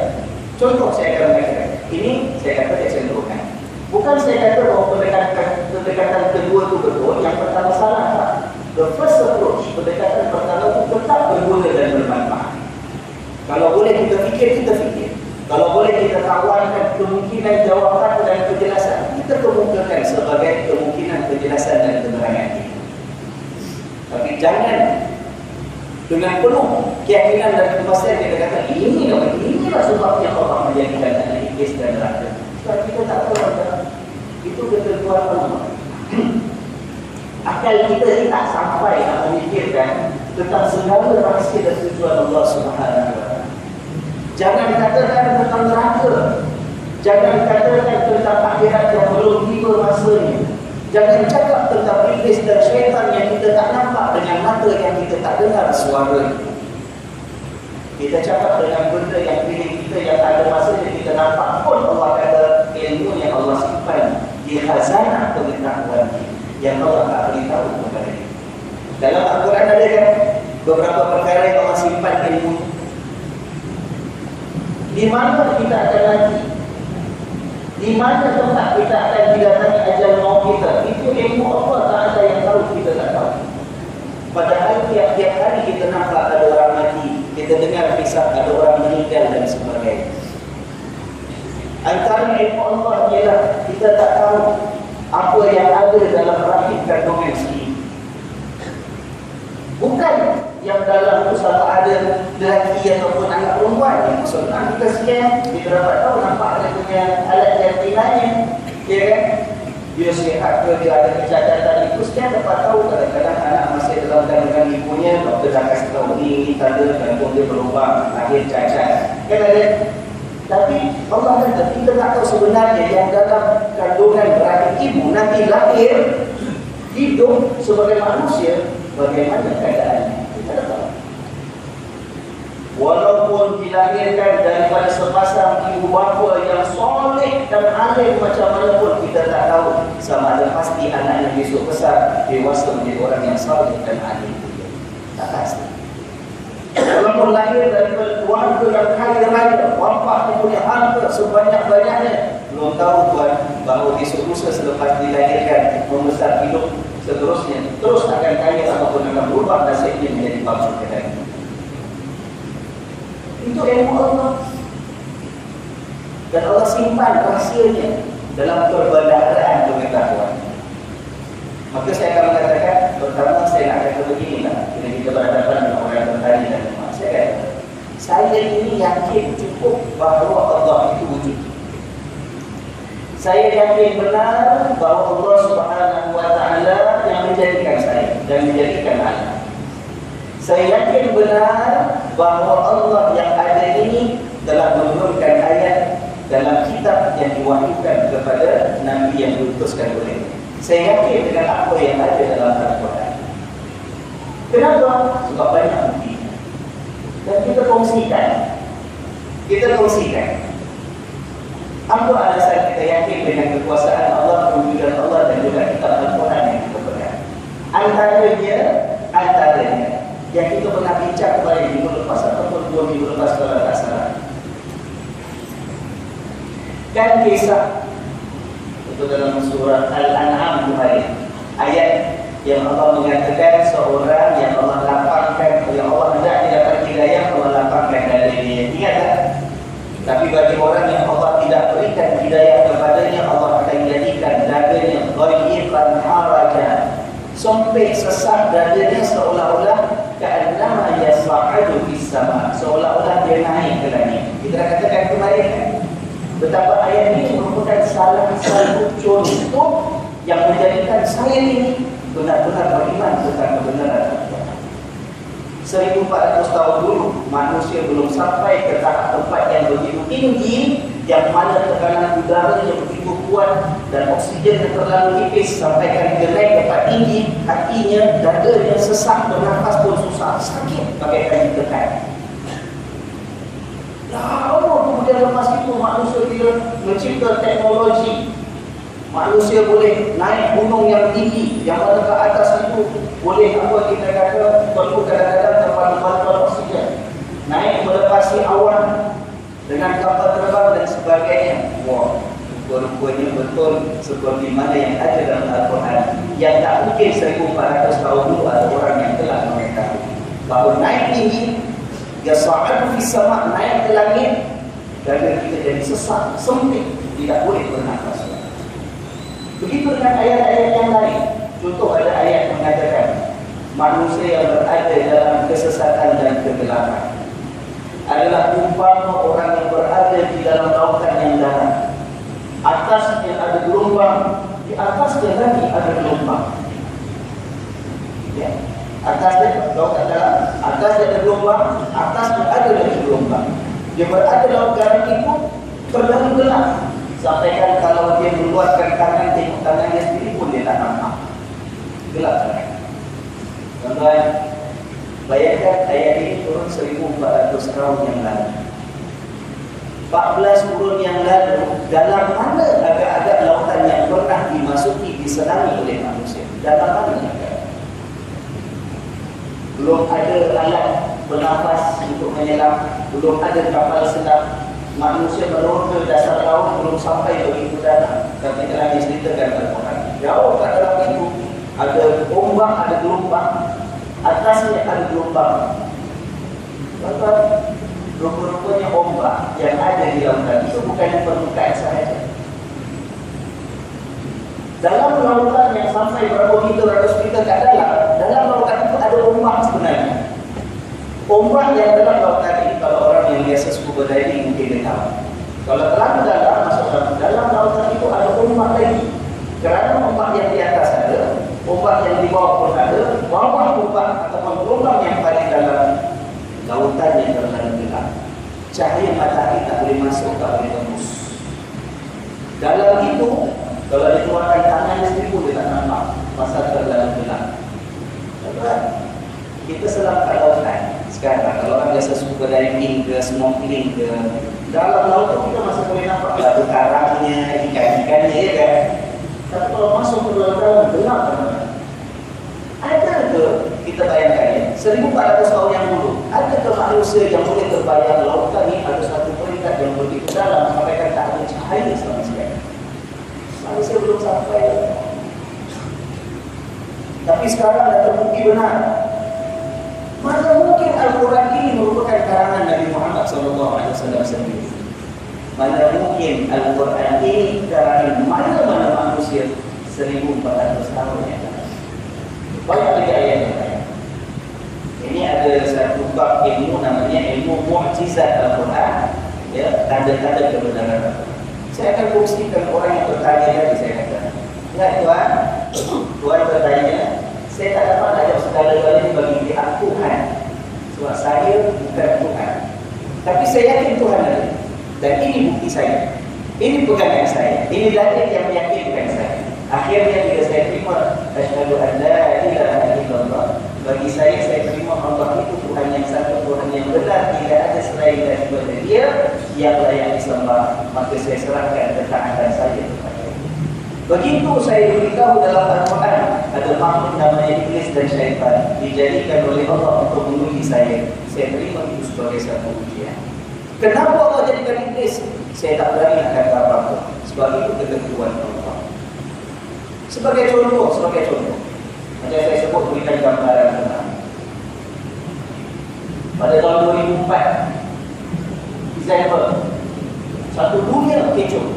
contoh saya akan mengatakan, ini saya kata saya cenderungkan. Bukan saya kata bahawa pendekatan kedua itu betul, yang pertama salah tak. The first approach, pendekatan pertama itu tetap berguna dan bermanfaat. Kalau boleh kita fikir, kita fikir. Kalau boleh kita tawarkan kemungkinan jawapan dan penjelasan, kita kemukakan sebagai kemungkinan penjelasan dan keterangan kita. Tapi jangan dengan penuh keyakinan dan kepastian kita kata inilah sebabnya Allah menjadikan anak iblis dan neraka. Sebab kita tak tahu itu ketentuan Allah. Akal kita ini tak sampai nak memikirkan tentang segala rahsia dan tujuan Allah Subhanahu wa taala. Jangan katakan tentang neraka. Jangan katakan tentang akhirat yang belum tiba masanya. Jangan cakap tentang iblis dan syaitan yang kita tak nampak dengan mata yang kita tak dengar suara. Kita cakap dengan benda yang pilih kita yang tak ada masanya kita nampak pun Allah kata ilmu yang Allah simpan di khazanah pengetahuan yang Allah tak beritahu kepada kita. Dalam Al-Quran ada kan beberapa perkara yang Allah simpan ilmu. Di mana kita akan mati? Di mana tempat kita akan didatangi ajal maut kita? Itu ilmu Allah tak ada yang tahu, kita tak tahu. Padahal tiap-tiap hari kita nampak ada orang mati, kita dengar kisah ada orang meninggal dan sebagainya. Antara ilmu Allah ialah kita tak tahu apa yang ada dalam rahim kandungan sendiri. Bukan yang dalam itu sama ada lelaki ataupun anak perempuan. Itu senang kita sekian, kita dapat tahu nampak ada punya alat jantinanya, ya kan? Dia sihat ke, dia ada kecacatan itu sekian dapat tahu. Kadang-kadang anak masih dalam kandungan ibunya, doktor dah kasih tahu ini tanda jantung dia berubah, lahir cacat. Kan ada. Tapi Allah kata kita tak tahu sebenarnya yang dalam kandungan rahim ibu nanti lahir hidup sebagai manusia bagaimana keadaannya. Walaupun dilahirkan daripada sepasang ibu bapa yang soleh dan alim macam mana pun, kita tak tahu sama ada pasti anak yang besok besar dewasa menjadi orang yang soleh dan alim. Tak pasti. Walaupun lahir daripada keluarga yang kaya raya, wafat punya harta sebanyak-banyaknya, belum tahu tuan bahawa besok lusa selepas dilahirkan membesar hidup seterusnya terus akan kaya ataupun akan berubah nasibnya menjadi bangsa kedai. Itu ilmu Allah. Dan Allah simpan rahsianya dalam perbendaharaan pengetahuan. Maka saya akan mengatakan, pertama saya nak kata beginilah, bila kita berhadapan dengan orang yang bertanya dan rumah, saya kata, saya ini yakin cukup bahawa Allah itu wujud. Saya yakin benar bahawa Allah Subhanahu wa Ta'ala yang menjadikan saya dan menjadikan anak. Saya yakin benar bahawa Allah yang ada ini telah menurunkan ayat dalam kitab yang diwahyukan kepada Nabi yang diutuskan oleh. Saya yakin dengan apa yang ada dalam Al-Quran. Kenapa? Sebab banyak bukti. Dan kita kongsikan. Apa alasan kita yakin dengan kekuasaan Allah, kewujudan Allah dan juga kitab Al-Quran yang kita pegang? Antaranya yang kita pernah bincang kembali minggu lepas ataupun 2 minggu lepas kalau tak salah. Kan kisah itu dalam surah Al-An'am kemarin, ayat yang Allah mengatakan seorang yang Allah lapangkan, yang Allah hendak dia dapat hidayah, Allah lapangkan dadanya. Ingat tak? Tapi bagi orang yang Allah tidak berikan hidayah kepadanya, Allah akan jadikan dadanya dhayyiqan harajan, sempit sesak dadanya, seolah-olah ka'annama yas'adu fis sama', seolah-olah dia naik ke langit. Kita dah katakan kemarin kan, betapa ayat ini merupakan salah satu contoh yang menjadikan saya ini benar-benar beriman tentang kebenaran. 1400 tahun dulu manusia belum sampai ke tahap tempat yang begitu tinggi, yang mana tekanan udara yang begitu kuat dan oksigen yang terlalu tipis sampaikan dia naik tempat tinggi, hatinya, dadanya sesak, bernafas pun susah, sakit bagaikan ditekan. Lama kemudian lepas itu manusia dia mencipta teknologi. Manusia boleh naik gunung yang tinggi, yang mana ke atas itu boleh apa kita kata perlu kadang-kadang terlalu bantuan oksigen, naik melepasi awan dengan kapal terbang dan sebagainya. Wah, rupanya betul seperti mana yang ada dalam Al-Quran, yang tak mungkin 1400 tahun dulu ada orang yang telah mengetahui bahawa naik tinggi, yas'adu fis sama', naik ke langit, dada kita jadi sesak, sempit, tidak boleh bernafas. Begitu dengan ayat-ayat yang lain. Contoh, ada ayat mengatakan manusia yang berada dalam kesesatan dan kegelapan adalah umpama orang yang berada di dalam lautan yang dalam. Atasnya ada gelombang, di atasnya lagi ada gelombang. Ya, atasnya lautan dalam, atasnya ada gelombang, atasnya ada lagi gelombang. Dia berada dalam garis itu terlalu gelap. Sampaikan kalau dia mengeluarkan tangan, tengok tangannya sendiri pun dia tak nampak. Gelap sangat. Tuan-tuan, bayangkan ayat ini turun 1400 tahun yang lalu. 14 kurun yang lalu, dalam mana agak-agak lautan yang pernah dimasuki, disenangi oleh manusia? Dalam mana agak? Belum ada alat bernafas untuk menyelam, belum ada kapal selam. Manusia menurun ke dasar laut belum sampai begitu dalam. Dan kita lagi ceritakan Al-Quran. Jauh kat dalam itu ada ombak, ada gelombang, atasnya ada gelombang. Tuan-tuan, rupa-rupanya ombak yang ada di lautan itu bukan di permukaan sahaja. Dalam lautan yang sampai berapa meter, ratus meter kat dalam lautan itu ada ombak sebenarnya. Ombak yang dalam lautan ini, kalau orang yang biasa scuba diving mungkin dia tahu. Kalau terlalu dalam, masuk dalam lautan itu ada ombak lagi. Kerana ombak yang di atas ada, ombak yang di bawah pun ada, bawah ombak ataupun gelombang yang paling dalam, lautan yang terlalu gelap. Cahaya matahari tak boleh masuk, tak boleh tembus. Dalam itu, kalau dikeluarkan tangannya sendiri pun dia tak nampak, pasal terlalu gelap. Kita selam kat lautan. Sekarang kalau orang biasa suka diving ke, snorkeling ke, dalam laut tu kita masih boleh nampak batu karangnya, ikan-ikannya, ya kan? Tapi kalau masuk ke dalam gelap kan? Ada ke kita bayangkan ya, 1400 tahun yang dulu, ada ke manusia yang boleh terbayang lautan ini ada satu peringkat yang begitu dalam sampai kan tak ada cahaya sama sekali. Manusia belum sampai. Tapi sekarang dah terbukti benar. Mana mungkin Al-Quran ini merupakan karangan Nabi Muhammad SAW sendiri? Mana mungkin Al-Quran ini karangan mana-mana manusia 1400 tahun yang lalu? Banyak lagi ayat yang lain. Ini ada satu bab ilmu namanya ilmu mu'jizat Al-Quran, ya, tanda-tanda kebenaran Al-Quran. Saya akan kongsikan orang yang bertanya tadi, saya kata, "Ya Tuhan, Tuhan bertanya, saya tak dapat ajak segala-galanya bagi pihak Tuhan. Sebab saya bukan Tuhan. Tapi saya yakin Tuhan ada. Dan ini bukti saya. Ini pegangan saya. Ini dalil yang meyakinkan saya. Akhirnya bila saya terima asyhadu an la ilaha illallah, bagi saya terima Allah itu Tuhan yang satu, Tuhan yang benar, tidak ada selain daripada Dia yang layak disembah, maka saya serahkan ketaatan saya kepada Dia. Begitu saya beritahu dalam Al-Quran ada makhluk namanya iblis dan syaitan dijadikan oleh Allah untuk menguji saya terima itu sebagai satu ujian. Kenapa Allah jadikan iblis? Saya tak berani nak kata apa-apa, sebab itu ketentuan Allah. Sebagai contoh, macam saya sebut berikan gambaran tentang pada tahun 2004 Desember, satu dunia kecoh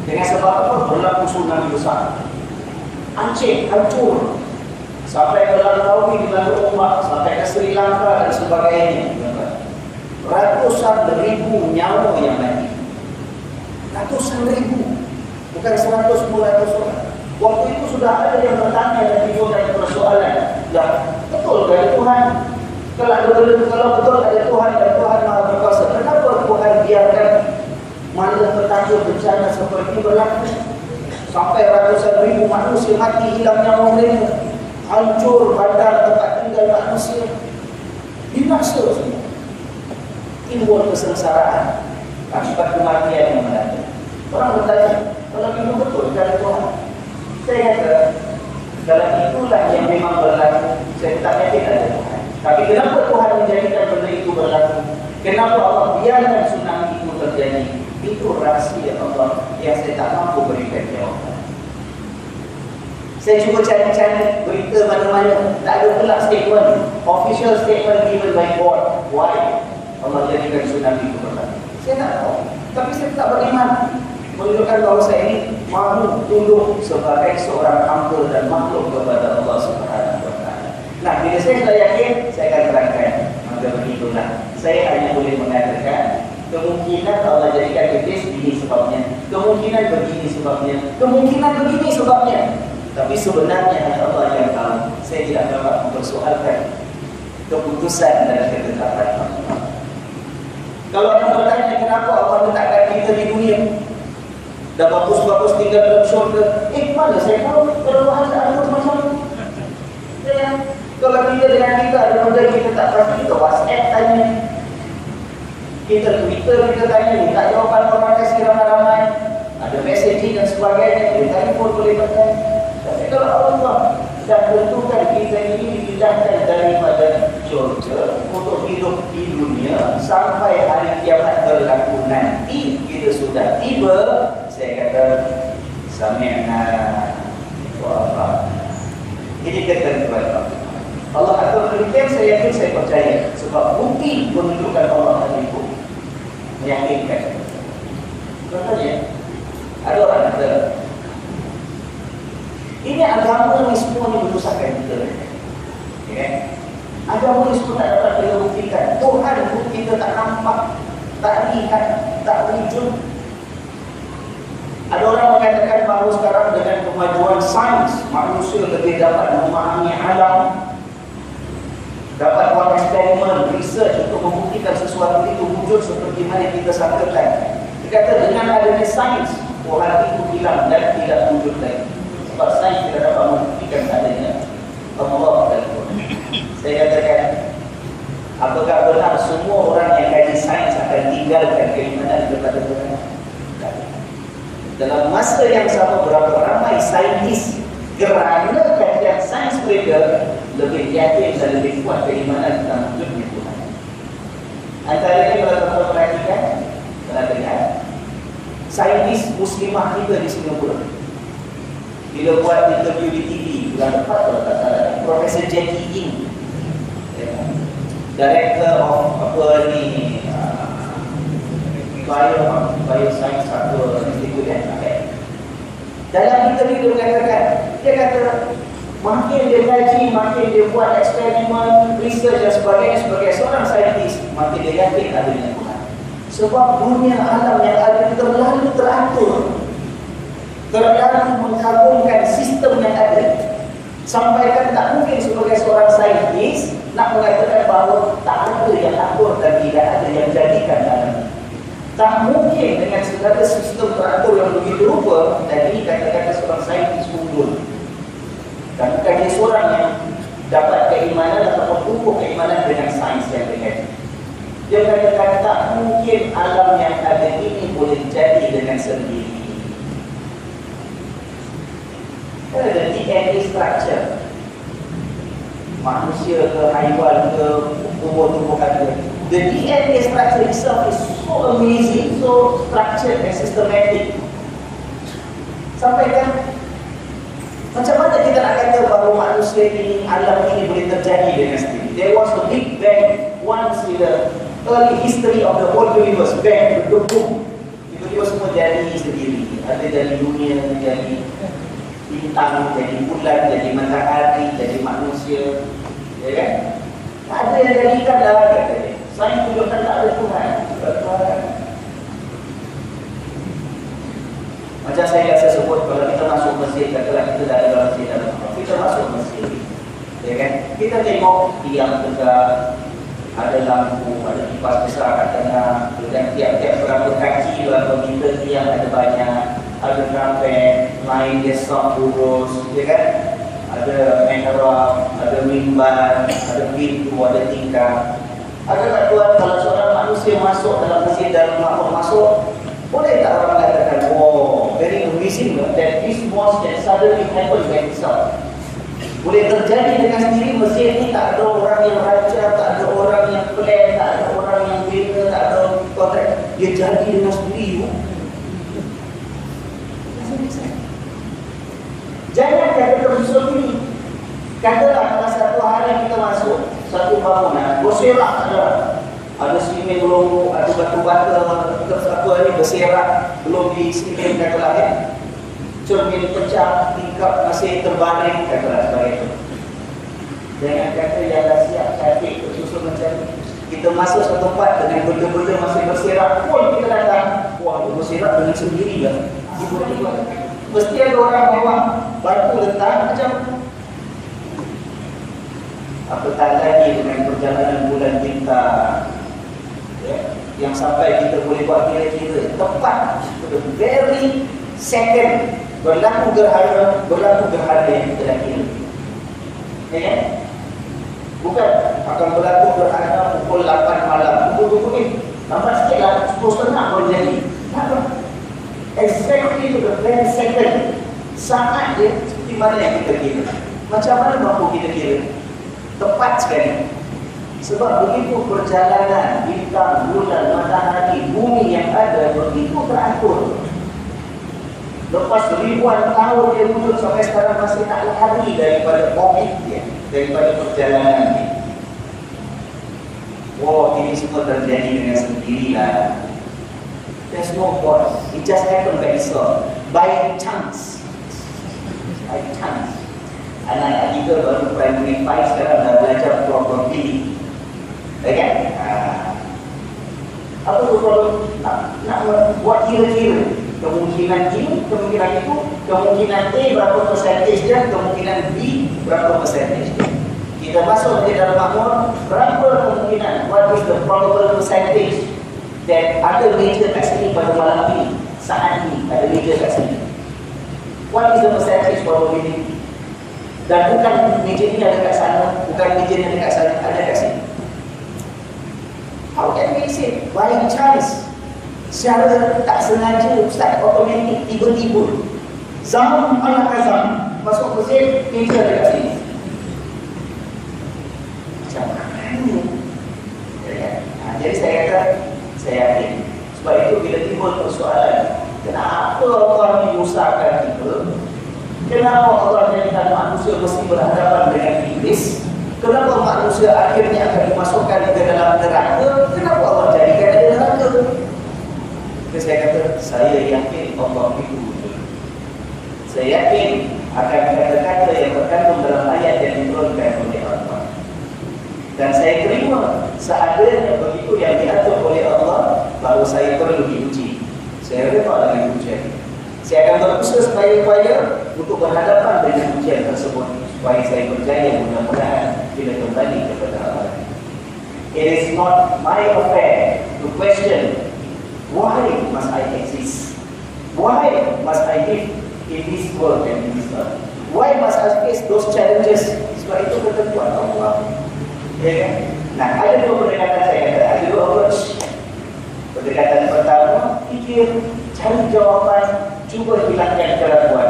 dengan sebab apa? Berlaku tsunami besar, Aceh hancur, sampai ke Langkawi dibantu ombak, sampai ke Sri Lanka dan sebagainya. Ratusan ribu nyawa yang mati, ratusan ribu, bukan 100-200 orang. Waktu itu sudah ada yang bertanya dan timbulkan persoalan, "Lah, betul ada Tuhan? Kalau betul ada Tuhan dan Tuhan Maha Berkuasa, kenapa Tuhan biarkan malapetaka bencana seperti berlaku? Sampai ratusan ribu manusia mati, hilang nyawa mereka, hancur bandar tempat tinggal manusia, binasa semua. Timbul kesengsaraan akibat kematian yang mendatang." Orang bertanya, kalau itu betul ada Tuhan? Saya kata, dalam itulah yang memang berlaku. Saya tak yakin ada Tuhan. Tapi kenapa Tuhan menjadikan benda itu berlaku? Kenapa Allah biarkan tsunami itu terjadi? Itu rahsia Allah yang saya tak mampu berikan jawaban. Saya cuba cari-cari berita mana-mana, tak ada pula statement, official statement given by God. Why Allah jadikan tsunami itu berlaku? Saya tak tahu. Tapi saya tak beriman, menunjukkan bahawa saya ini mahu tunduk sebagai seorang hamba dan makhluk kepada Allah Subhanahu wa taala. Nah, bila saya sudah yakin, saya akan terangkan. Maka begitulah. Saya hanya boleh mengatakan kemungkinan Allah jadikan iblis ini sebabnya, kemungkinan begini sebabnya, kemungkinan begini sebabnya. Tapi sebenarnya hanya Allah yang tahu. Saya tidak dapat mempersoalkan keputusan dan ketetapan Allah. Kalau orang bertanya kenapa Allah letakkan kita di dunia, dah bagus-bagus tinggal dalam syurga, mana saya tahu kalau Tuhan tak atur macam tu. Kalau kita dengan kita ada benda kita tak pasti, kita WhatsApp tanya, kita Twitter kita tanya, minta jawapan, orang kasih ramai-ramai, ada messaging dan sebagainya, kita telefon boleh pakai. Tapi kalau Allah dah tentukan kita ini dipindahkan daripada syurga untuk hidup di dunia sampai hari kiamat berlaku nanti, kita sudah tiba. Saya kata sami'na wa ata'na. Ini ketentuan Allah. Allah atur demikian, saya yakin, saya percaya. Sebab bukti menunjukkan Allah tadi itu meyakinkan. Contohnya, ada orang kata, ini agama ni semua ni merusakkan kita. Okay? Agama ni semua tak dapat kita buktikan. Tuhan pun kita tak nampak, tak lihat, tak wujud. Ada orang mengatakan bahawa sekarang dengan kemajuan sains, manusia lebih dapat memahami alam, dapat buat eksperimen, research untuk membuktikan sesuatu itu wujud seperti mana kita sangkakan. Dia kata dengan adanya sains, Tuhan itu hilang dan tidak wujud lagi. Sebab sains tidak dapat membuktikan adanya Allah dan Tuhan. Saya katakan, apakah masa yang sama berapa ramai saintis kerana kajian sains mereka lebih yakin dan lebih kuat keimanan tentang wujudnya Tuhan. Antaranya kalau tuan-tuan perhatikan, pernah dengar saintis muslimah kita di Singapura bila buat interview di TV bulan depan kalau tak salah, Profesor Jackie Ying, Director of apa ni Bioscience atau Institute dalam interview dia mengatakan, dia kata makin dia kaji, makin dia buat eksperimen, research dan sebagainya sebagai seorang saintis, makin dia yakin adanya Tuhan. Sebab dunia alam yang ada terlalu teratur, terlalu mengagumkan sistem yang ada, sampai kan tak mungkin sebagai seorang saintis nak mengatakan bahawa tak ada yang atur dan tidak ada yang jadikan dalam. Tak mungkin dengan segala sistem teratur yang begitu rupa tadi kata-kata seorang saintis unggul. Dan bukan dia seorang yang dapat keimanan atau tumbuh keimanan dengan sains yang ada. Dia katakan tak mungkin alam yang ada ini boleh jadi dengan sendiri. Ada DNA structure, manusia ke haiwan ke tumbuh-tumbuhan ke, the DNA structure itself is so amazing, so structured and systematic. Sampai kan macam mana kita nak kata bahawa manusia ini, alam ini boleh terjadi dengan sendiri. There was a big bang once in the early history of the whole universe. Bang, bergabung, tiba-tiba semua jadi sendiri. Ada dari dunia, jadi bintang, jadi bulan, jadi matahari, jadi manusia, ya kan? Ada yang jadikan dah kata dia. Sains tunjukkan tak ada Tuhan. Macam saya biasa sebut, kalau kita masuk masjid, katalah kita dah ada masjid dalam rumah, kita masuk masjid, ya kan? Kita tengok tiang tegak, ada lampu, ada kipas besar kat tengah, dan tiap-tiap berapa kaki berapa meter tiang ada banyak, ada karpet, lain desok lurus, ya kan? Ada mihrab, ada mimbar, ada pintu, ada tingkap. Ada tak tuan, kalau seorang manusia masuk dalam masjid dan makhluk masuk, boleh tak orang katakan, oh, very amazing that this mosque can suddenly happen by itself. Boleh terjadi dengan sendiri, masjid ni tak ada orang yang raja, tak ada orang yang plan, tak ada orang yang bina, tak ada kontrak, dia jadi dengan sendiri. Jangan kata tersusun ini. Katalah kalau satu hari kita masuk satu bangunan, berserak ada simen belum, ada batu-bata, satu hari berserak belum di simen katalah ya. Cermin pecah, tingkap masih terbaring katalah sebagai itu. Jangan kata yang dah siap cantik tersusun macam ni. Kita masuk satu tempat dengan benda-benda masih berserak pun kita datang, wah berserak dengan sendiri kan. Tiba-tiba mesti ada orang bawa batu letak macam apatah lagi dengan perjalanan bulan bintang, ya, yang sampai kita boleh buat kira-kira tepat the very second berlaku gerhana yang kita dah kira, ya kan? Bukan akan berlaku gerhana pukul 8 malam, pukul ni lambat sikit lah, 10.30 boleh jadi. Exactly to the very second, saat dia seperti mana yang kita kira. Macam mana mampu kita kira? Tepat sekali. Sebab begitu perjalanan bintang, bulan, matahari, bumi yang ada begitu teratur. Lepas ribuan tahun dia wujud sampai sekarang masih tak lari daripada orbit dia, daripada perjalanan dia. Wow, ini semua terjadi dengan sendirilah. There's no force. It just happened by itself, by chance. By chance. Anak-anak kita baru primary 5 sekarang dah belajar probability, ya kan? Apa tu kalau nak buat kira-kira kemungkinan ini, kemungkinan itu, kemungkinan A berapa percentage dia, kemungkinan B berapa percentage dia. Kita masuk di dalam makmur, berapa kemungkinan, what is the probable percentage that ada meja kat sini pada malam ini, saat ini ada meja kat sini. What is the percentage probability? Dan bukan meja ini ada kat sana, bukan meja ini ada kat sana, ada kat sini. How can we say? By chance, secara tak sengaja, Ustaz, automatik, tiba-tiba Zam anak Azam masuk masjid, pintu dekat sini. Macam mana ni? Jadi saya kata, saya yakin. Sebab itu bila timbul persoalan, kenapa Allah menyusahkan kita? Kenapa Allah jadikan manusia mesti berhadapan dengan iblis? Kenapa manusia akhirnya akan dimasukkan ke dalam neraka? Kenapa Allah jadikan ada neraka? Jadi saya kata, saya yakin Allah itu. Saya yakin akan kata-kata yang terkandung dalam ayat yang diturunkan oleh Allah. Dan saya terima seadanya begitu yang diatur oleh Allah, baru saya perlu diuji. Saya rela dengan ujian. Saya akan berusaha supaya untuk berhadapan dengan ujian tersebut, supaya saya berjaya mudah-mudahan bila kembali kepada Allah. It is not my affair to question why must I exist? Why must I live in this world and in this earth? Why must I face those challenges? Sebab itu ketentuan Allah. Ya kan? Nah, ada dua pendekatan saya kata, ada dua approach. Pendekatan pertama, fikir, cari jawapan, cuba hilangkan keraguan.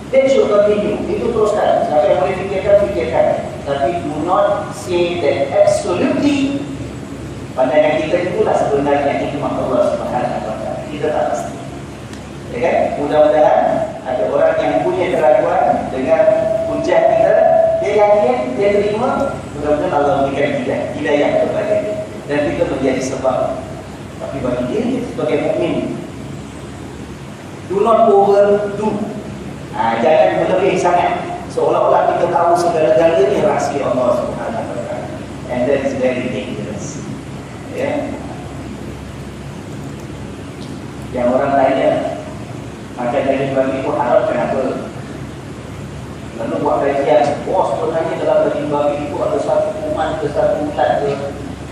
Then should continue. Itu teruskan. Siapa yang boleh fikirkan, fikirkan. Tapi do not say that absolutely pandangan kita itulah sebenarnya hikmah Allah Subhanahu wa taala. Kita tak pasti. Ya kan? Mudah-mudahan ada orang yang punya keraguan dengan hujah kita, dia yakin, dia terima, mudah-mudahan Allah berikan hidayah kepada dia dan kita menjadi sebab. Tapi bagi dia sebagai mukmin, do not overdo. Jangan berlebih sangat seolah-olah kita tahu segala-galanya rahsia Allah Subhanahu wa taala, and that is very dangerous. Ya. Yang orang tanya, maka dari babi itu haram kenapa? Lalu buat kajian, bos sebenarnya dalam daging babi itu ada satu kuman ke satu ulat ke,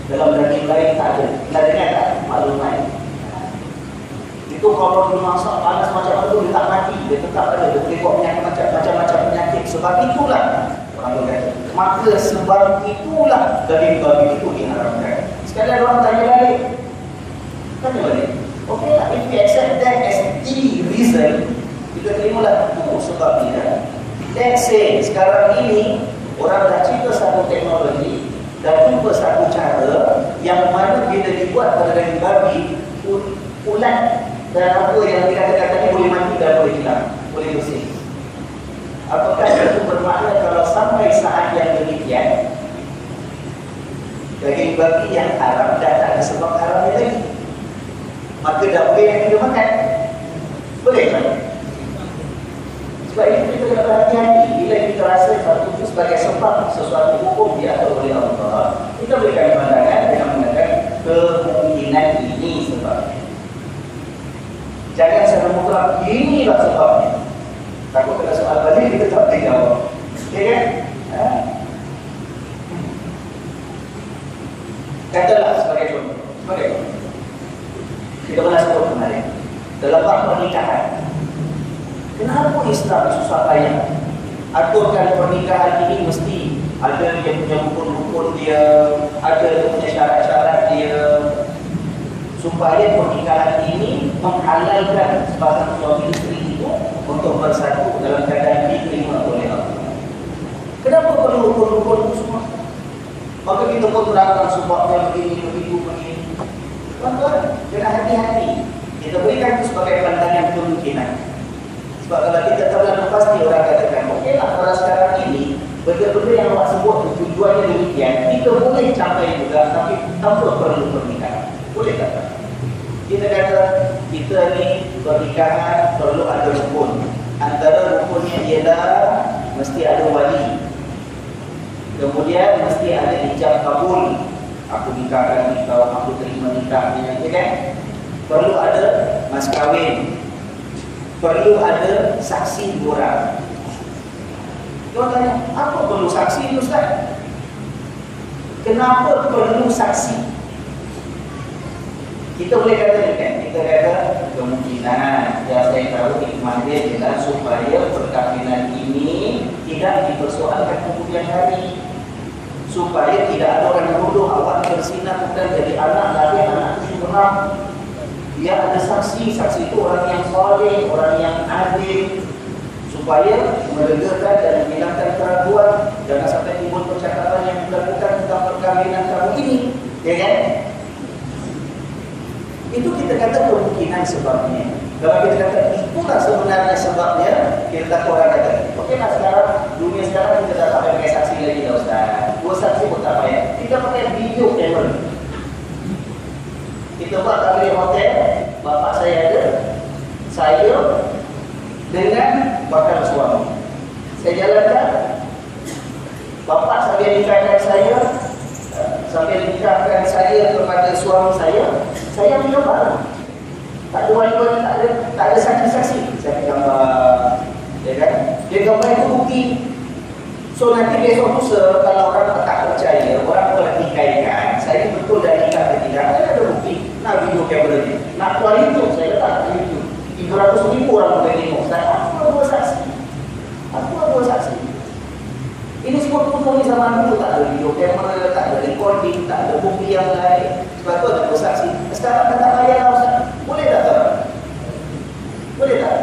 dalam daging lain tak ada. Kita dengar tak maklumat? Itu kalau dimasak panas macam itu dia tak mati, dia tetap ada, dia boleh buat penyakit macam-macam penyakit. Sebab itulah orang berkata, maka sebab itulah daging babi itu diharamkan. Sekali ada orang tanya balik, tanya balik, okey lah, if we accept that as the reason, kita terimalah itu sebabnya. Let's say sekarang ini orang dah cipta satu teknologi dan cuba satu cara yang mana bila dibuat pada daging babi, ulat dan apa yang dikatakan tadi boleh mati dan boleh hilang, boleh bersih. Apakah itu bermakna kalau sampai saat yang demikian daging babi yang haram dah tak ada sebab haramnya lagi, maka dah boleh yang kita makan? Boleh kan? Sebab itu kita kena berhati-hati. Bila kita rasa satu itu sebagai sebab sesuatu hukum diatur oleh Allah, kita berikan pandangan dengan mengatakan kemungkinan ini sebabnya. Jangan secara mutlak inilah sebabnya. Takut kena soal balik kita tak boleh jawab. Ya kan? Katalah sebagai contoh. Kita pernah sebut kemarin dalam bab pernikahan. Kenapa Islam susah payah aturkan pernikahan ini mesti ada dia punya rukun-rukun dia, ada dia punya syarat-syarat dia, supaya pernikahan ini menghalalkan sepasang suami isteri itu untuk bersatu dalam keadaan diterima oleh Allah. Kenapa perlu rukun-rukun itu semua? Maka kita pun terangkan sebabnya begini, begitu, begini. Tuan-tuan, jangan hati-hati. Kita berikan itu sebagai pandangan kemungkinan. Sebab kalau kita terlalu pasti orang katakan, okeylah pada sekarang ini benda-benda yang awak sebut tujuannya demikian, kita boleh capai juga, tapi tanpa perlu pernikahan. Boleh tak? Kita kata kita ni pernikahan perlu ada rukun. Antara rukunnya ialah mesti ada wali. Kemudian mesti ada ijab kabul. Aku nikahkan kau, aku terima nikahnya, ya kan? Perlu ada mas kahwin. Perlu ada saksi orang. Kau tanya, apa perlu saksi Ustaz? Kenapa perlu saksi? Kita boleh kata ni kan, kita kata kemungkinan yang saya tahu hikmah dia adalah supaya perkahwinan ini tidak dipersoalkan kemudian hari, supaya tidak ada orang bodoh awak bersinar dan jadi anak lagi anak itu benar. Dia ada saksi, saksi itu orang yang soleh, orang yang adil, supaya meredakan dan menghilangkan keraguan. Jangan sampai timbul percakapan yang bukan tentang perkahwinan kamu ini, ya kan? Itu kita kata kemungkinan sebabnya. Kalau kita kata itulah sebenarnya sebabnya, kita orang kata, okey lah sekarang, dunia sekarang kita tak pakai saksi lagi dah Ustaz. Dua saksi pun tak payah. Kita pakai video camera. Kita buat tak boleh hotel, bapak saya ada, saya dengan bakal suami. Saya jalankan, bapak sambil nikahkan saya, sambil nikahkan saya kepada suami saya mencoba. Tak ada wali-wali, tak ada saksi-saksi. Saya gambar, ya kan? Dia gambar itu bukti. So nanti besok lusa kalau orang tak percaya, orang pertikaikan, saya betul dah nikah ke tidak, saya ada bukti. Nak video kamera ni, nak keluar YouTube, saya letak ke YouTube. 300,000 orang boleh tengok. Aku ada dua saksi. Ini semua kumpul ni zaman dulu, tak ada video kamera, tak ada recording, tak ada bukti yang lain. Sebab tu ada dua saksi. Sekarang tak payah lah Ustaz. Boleh tak? Boleh tak?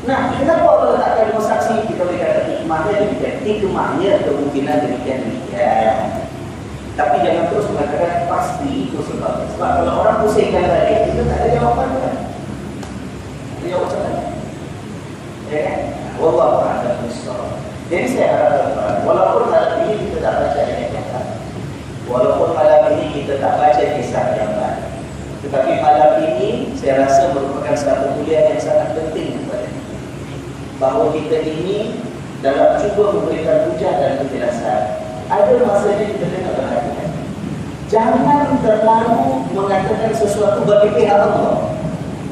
Nah, kenapa Allah letakkan dua saksi? Kita boleh kata hikmahnya demikian. Hikmahnya kemungkinan demikian. Tapi jangan terus mengatakan pasti itu sebab. Sebab kalau orang pusingkan tadi, kita tak ada jawapan kan? Ada jawapan kan? Ya kan? Wallahu a'lam bishawab. Jadi saya harapkan, walaupun malam ini kita tak baca ayat yang lain, walaupun malam ini kita tak baca kisah yang lain, tetapi malam ini saya rasa merupakan satu kuliah yang sangat penting kepada kita. Bahawa kita ini dalam cuba memberikan hujah dan penjelasan, ada masanya kita kena perhatikan. Jangan terlalu mengatakan sesuatu bagi pihak Allah.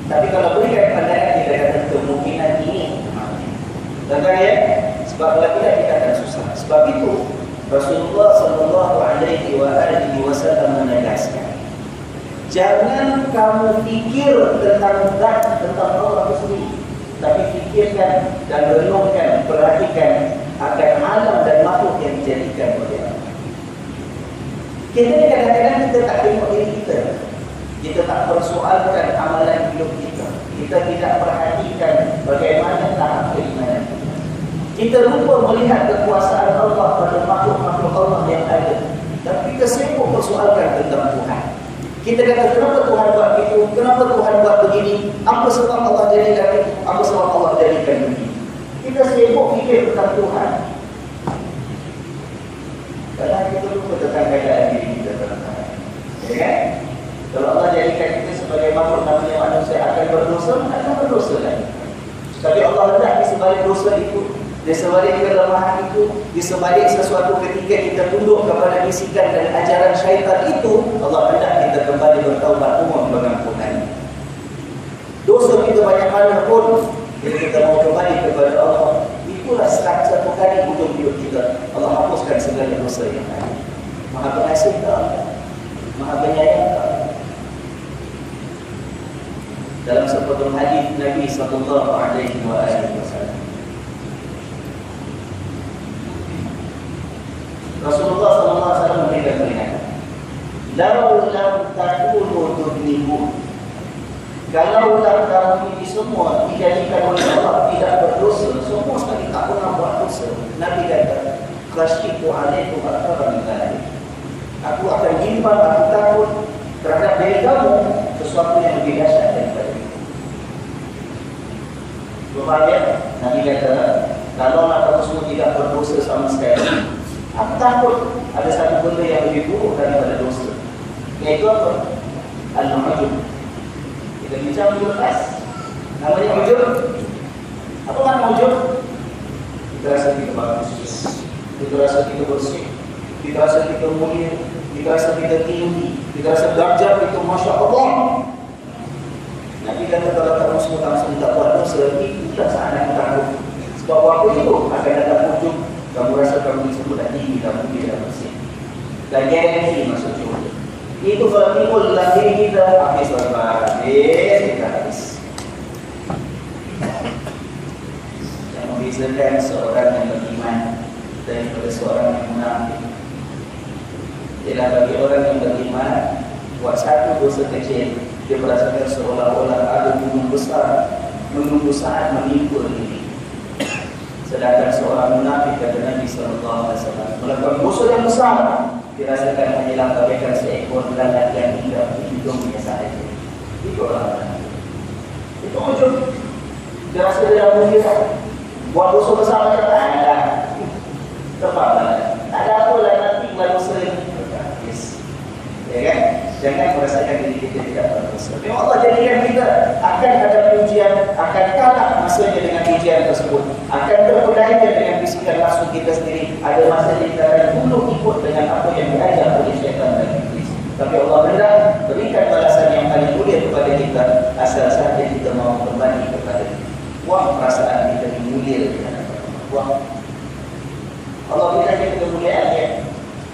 Tapi kalau berikan pandangan, kita kata kemungkinan ini. Dengar ya? Sebab kalau tidak kita akan susah. Sebab itu Rasulullah sallallahu alaihi wasallam menegaskan, jangan kamu fikir tentang zat, tentang Allah itu sendiri, tapi fikirkan dan renungkan, perhatikan akan alam dan makhluk yang dijadikan oleh Allah. Kita ni kadang-kadang kita tak tengok diri kita. Kita tak persoalkan amalan hidup kita. Kita tidak perhatikan bagaimana tahap keimanan kita. Kita lupa melihat kekuasaan Allah pada makhluk-makhluk Allah yang ada. Dan kita sibuk persoalkan tentang Tuhan. Kita kata, kenapa Tuhan buat itu? Kenapa Tuhan buat begini? Apa sebab Allah jadikan itu? Apa sebab Allah jadikan begini? Kita sibuk fikir tentang Tuhan. Kadang kita lupa tentang keadaan diri kita tentang. Ya kan? Kalau Allah jadikan kita sebagai makhluk namanya manusia akan berdosa, akan berdosa lagi. Tapi Allah hendak di sebalik dosa itu, di sebalik kelemahan itu, di sebalik sesuatu ketika kita tunduk kepada bisikan dan ajaran syaitan itu, Allah hendak kita kembali bertaubat, mohon pengampunan. Dosa kita banyak mana pun, bila kita mau kembali kepada Allah, itulah satu kali ujung hidup kita. Allah hapuskan segala dosa yang ada. Maha pengasih ke Allah, Maha penyayang ke Allah. Dalam sebuah hadis Nabi sallallahu alaihi wasallam, Rasulullah sallallahu alaihi wasallam memberikan peringatan, "Lau lam takunu tudnibun." Kalaulah kamu ini semua dijadikan oleh Allah tidak berdosa, semua sekali tak pernah buat dosa, Nabi kata, "Khasyitu alaikum akthara min dzalik." Aku akan bimbang, aku takut terhadap diri kamu sesuatu yang lebih dahsyat daripada itu. Bermakna Nabi kata, kalaulah kamu semua tidak berdosa sama sekali, aku takut ada satu benda yang lebih buruk daripada dosa. Iaitu apa? Al-Ujub. Kita bincang dulu lepas. Namanya ujub. Apa makna ujub? Kita rasa kita bagus, kita rasa kita bersih, kita rasa kita mulia, kita rasa kita tinggi, kita rasa darjat kita Masya Allah. Nabi kata kalau kamu semua langsung tak buat dosa, itulah saat yang takut. Sebab waktu itu akan datang ujub. Kamu rasa kamu semua dah tinggi, kamu tidak bersih, dan garanti masuk syurga. Itu kalau timbul dalam diri kita, habis kita habis. Yang membezakan seorang yang beriman daripada seorang yang munafik ialah bagi orang yang beriman, buat satu dosa kecil dia merasakan seolah-olah ada gunung besar menunggu saat menimpa diri. Sedangkan seorang munafik, kata Nabi SAW, melakukan dosa yang besar, dirasakan hanyalah bagaikan seekor lalat yang hinggap di hidungnya sahaja. Itu orang munafik. Itu ujung. Dia rasa dia dah mulia. Buat dosa besar macam ada. Tepat. Tak ada apa lah nanti buat dosa ni. Yes. Ya kan? Jangan merasakan diri kita tidak berdosa. Memang Allah jadikan kita akan ada ujian, akan kalah masanya dengan ujian tersebut, akan terpedaya dengan bisikan nafsu kita sendiri. Ada masa kita akan tunduk ikut dengan apa yang diajar oleh syaitan dan iblis. Tapi Allah hendak berikan balasan yang paling mulia kepada kita asal sahaja kita mahu kembali kepada dia. Buang perasaan kita mulia dengan buang. Allah berikan kita kemuliaannya,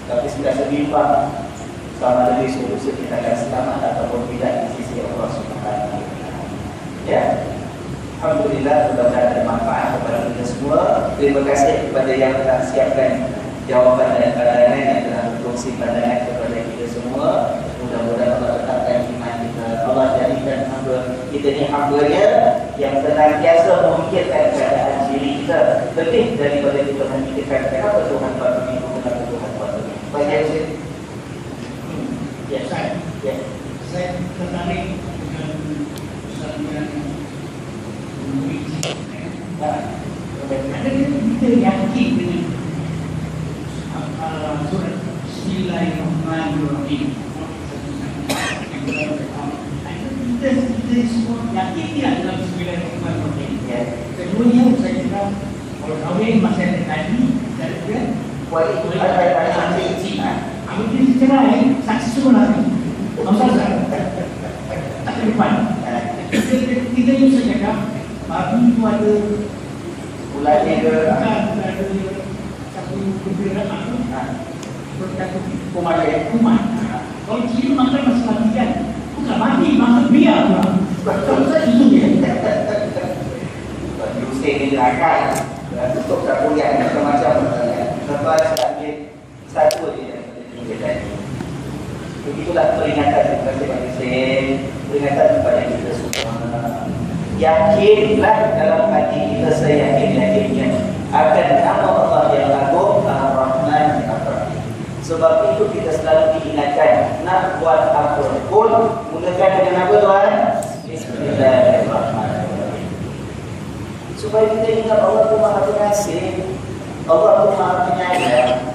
tapi sudah seimbang sama lebih solusi kita akan selamat ataupun tidak di sisi Allah Subhanahu wa taala. Ya. Alhamdulillah, mudah-mudahan ada manfaat kepada kita semua. Terima kasih kepada yang telah siapkan jawapan dan pandangan, yang telah berkongsi pandangan kepada kita semua. Mudah-mudahan Allah tetapkan iman kita. Allah jadikan hamba kita ni hamba-Nya yang senantiasa memikirkan keadaan diri kita lebih daripada kita memikirkan kenapa Tuhan buat begitu, kenapa Tuhan buat begitu. Baik, ya. Ya, saya tertarik dengan Ustaz yang menguji. Ada kita yakin dengan surat Bismillahirrahmanirrahim. Kita semua yakin tidak dalam Bismillahirrahmanirrahim. Keduanya saya kira kalau kahwin masih ada tadi dan juga Wali ada saksi. Mungkin cerai, saksi semua lagi. Masalah tak ke depan. Kita ini saya cakap, babi itu ada Ulai ke ada satu keberadaan berkata kumat. Kalau kira makan masih matikan, bukan mati, makan biar pula. Kalau saya itu dia. Diusir di neraka, tutup tak kuliah macam-macam. Lepas ambil satu je. Begitulah peringatan kepada manusia, peringatan kepada kita semua. Yakinlah dalam hati kita, saya yakin-yakinnya akan nama Allah yang agung, Ar-Rahman Ar-Rahim. Sebab itu kita selalu diingatkan, nak buat apa pun mulakan dengan apa tuan? Bismillahirrahmanirrahim. Supaya kita ingat Allah itu Maha Pengasih, Allah itu Maha Penyayang.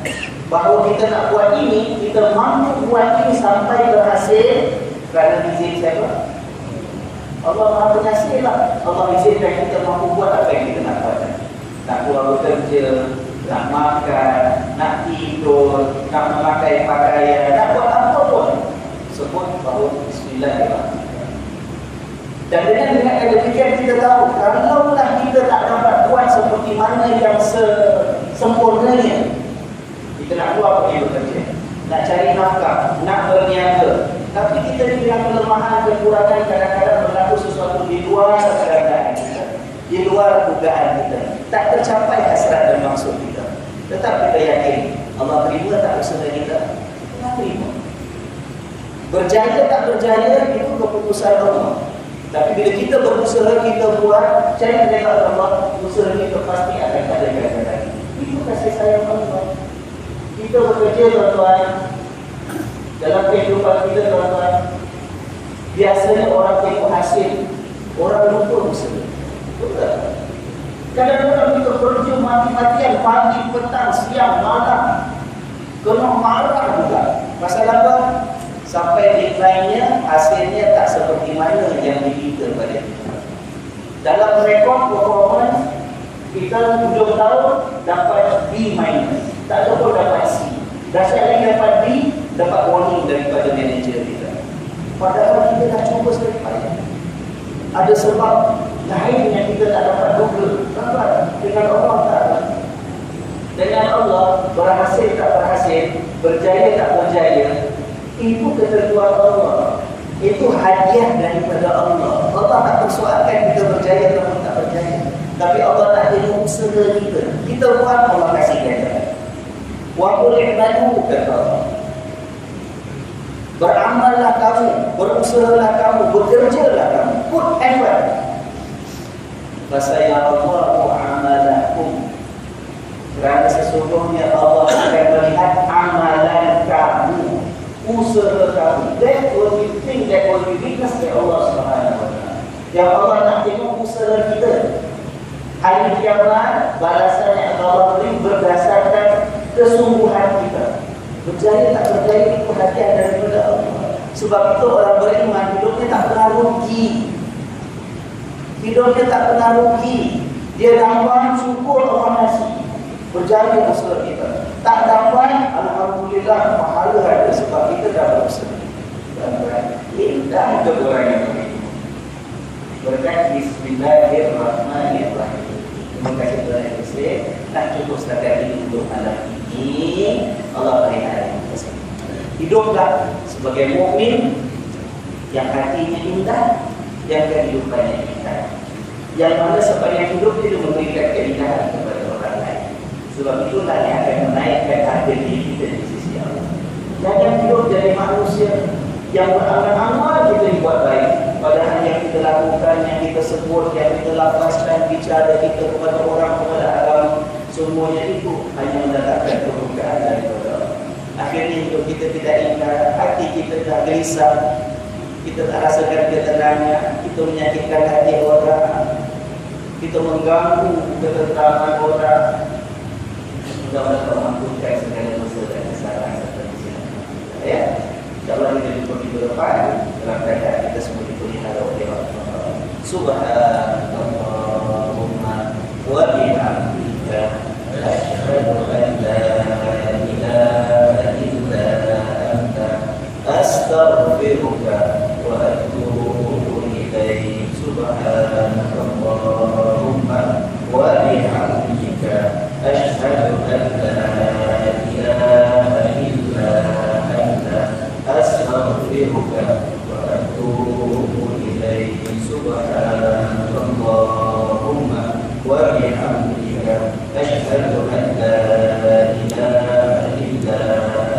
Bahawa kita nak buat ini, kita mampu buat ini sampai berhasil kerana izin siapa? Allah Maha Pengasih lah. Allah izinkan kita mampu buat apa yang kita nak buat. Nak keluar bekerja, nak makan, nak tidur, nak memakai pakaian, nak buat apa pun, sebut bahawa Bismillahirrahmanirrahim. Dan dengan demikian kita tahu, kalaulah kita tak dapat buat seperti mana yang sempurnanya, kita nak keluar pergi bekerja, nak cari nafkah, nak berniaga, tapi kita dengan kelemahan, kekurangan, kadang-kadang berlaku sesuatu di luar keadaan kita, di luar dugaan kita, tak tercapai hasrat dan maksud kita. Tetap kita yakin Allah terima tak usaha kita? Allah terima. Berjaya tak berjaya itu keputusan Allah. Tapi bila kita berusaha, kita buat, cari dengan Allah, usaha kita pasti akan ada kaitan. Itu kasih sayang Allah. Kita bekerja tuan-tuan, dalam kehidupan kita tuan-tuan, biasanya orang tengok hasil, orang lupa usaha. Betul? Kadang-kadang kita kerja mati-matian, pagi, petang, siang, malam, kena marah juga. Pasal apa? Sampai deadline-nya, hasilnya tak seperti mana yang diminta pada kita. Dalam rekod performance, kita 7 tahun dapat B-, tak ada pun dapat C. Dasar lagi dapat B, dapat warning daripada manager kita. Padahal kita dah cuba sekali payah. Ada sebab lain yang kita tak dapat double. Kenapa? Dengan Allah tak. Dengan Allah, berhasil tak berhasil, berjaya tak berjaya, itu ketentuan Allah. Itu hadiah daripada Allah. Allah tak persoalkan kita berjaya atau tak berjaya. Tapi Allah tak tengok usaha kita. Kita buat, Allah kasih ganjaran. Wa qul i'malu, kata Allah. Beramallah kamu, berusahalah kamu, bekerjalah kamu, put effort. Fasayarallahu amalakum. Kerana sesungguhnya Allah akan melihat amalan kamu, usaha kamu. That will be thing that will be witnessed by Allah Subhanahu wa Taala. Yang Allah nak tengok usaha kita. Hari kiamat balasan yang Allah beri berdasarkan kesungguhan kita. Berjaya tak berjaya itu perhatian daripada Allah. Sebab itu orang beriman hidupnya tak pernah rugi. Hidupnya tak pernah rugi. Dia dapat syukur Allah nasi. Berjaya usaha kita. Tak dapat, alhamdulillah pahala ada sebab kita dah berusaha. Indah hidup orang yang begitu. Berkat Bismillahirrahmanirrahim. Terima kasih kepada Muslim. Nak cukup setakat ini untuk malam ini. Allah berikan kita. Hiduplah sebagai mukmin yang hatinya indah, yang kehidupannya indah. Yang mana sepanjang hidup dia memberikan keindahan kepada orang lain. Sebab itulah yang akan menaikkan harga diri kita di sisi Allah. Jangan hidup jadi manusia yang beramal-amal kita dibuat baik. Padahal yang kita lakukan, yang kita sebut, yang kita lafazkan, bicara kita kepada orang, kepada alam, semuanya itu hanya mendatangkan kebukaan daripada Allah. Akhirnya hidup kita tidak indah, hati kita tak gelisah, kita tak rasakan ketenangan, kita menyakitkan hati orang, kita mengganggu ketentraman orang. Mudah-mudahan Allah ampunkan segala dosa dan kesalahan serta kesalahan. Ya, insyaAllah kita jumpa minggu depan dalam keadaan kita semua dipelihara oleh Allah. Subhanallahumma wa bihamdika asyhadu an la ilaha illa anta astaghfiruka wa atubu ilaik. Subhanallahumma wa bihamdika asyhadu an la ilaha illa anta astaghfiruka wa atubu ilaik. Subhanallahumma wa bihamdika asyhadu an la ilaha illa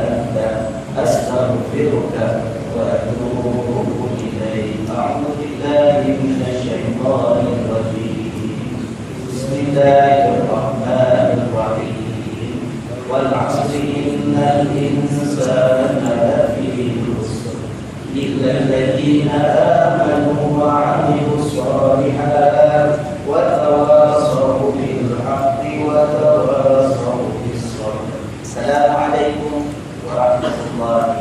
anta astaghfiruka wa atubu ilaik. A'udzu billahi minasy syaithanir rajim. Bismillahirrahmanirrahim. Wal 'asri innal insana lafi khusr illa alladziina aamanu wa 'amilus shalihaat wa tawassaw bil haqqi wa tawassaw bis sabr. Assalamualaikum warahmatullahi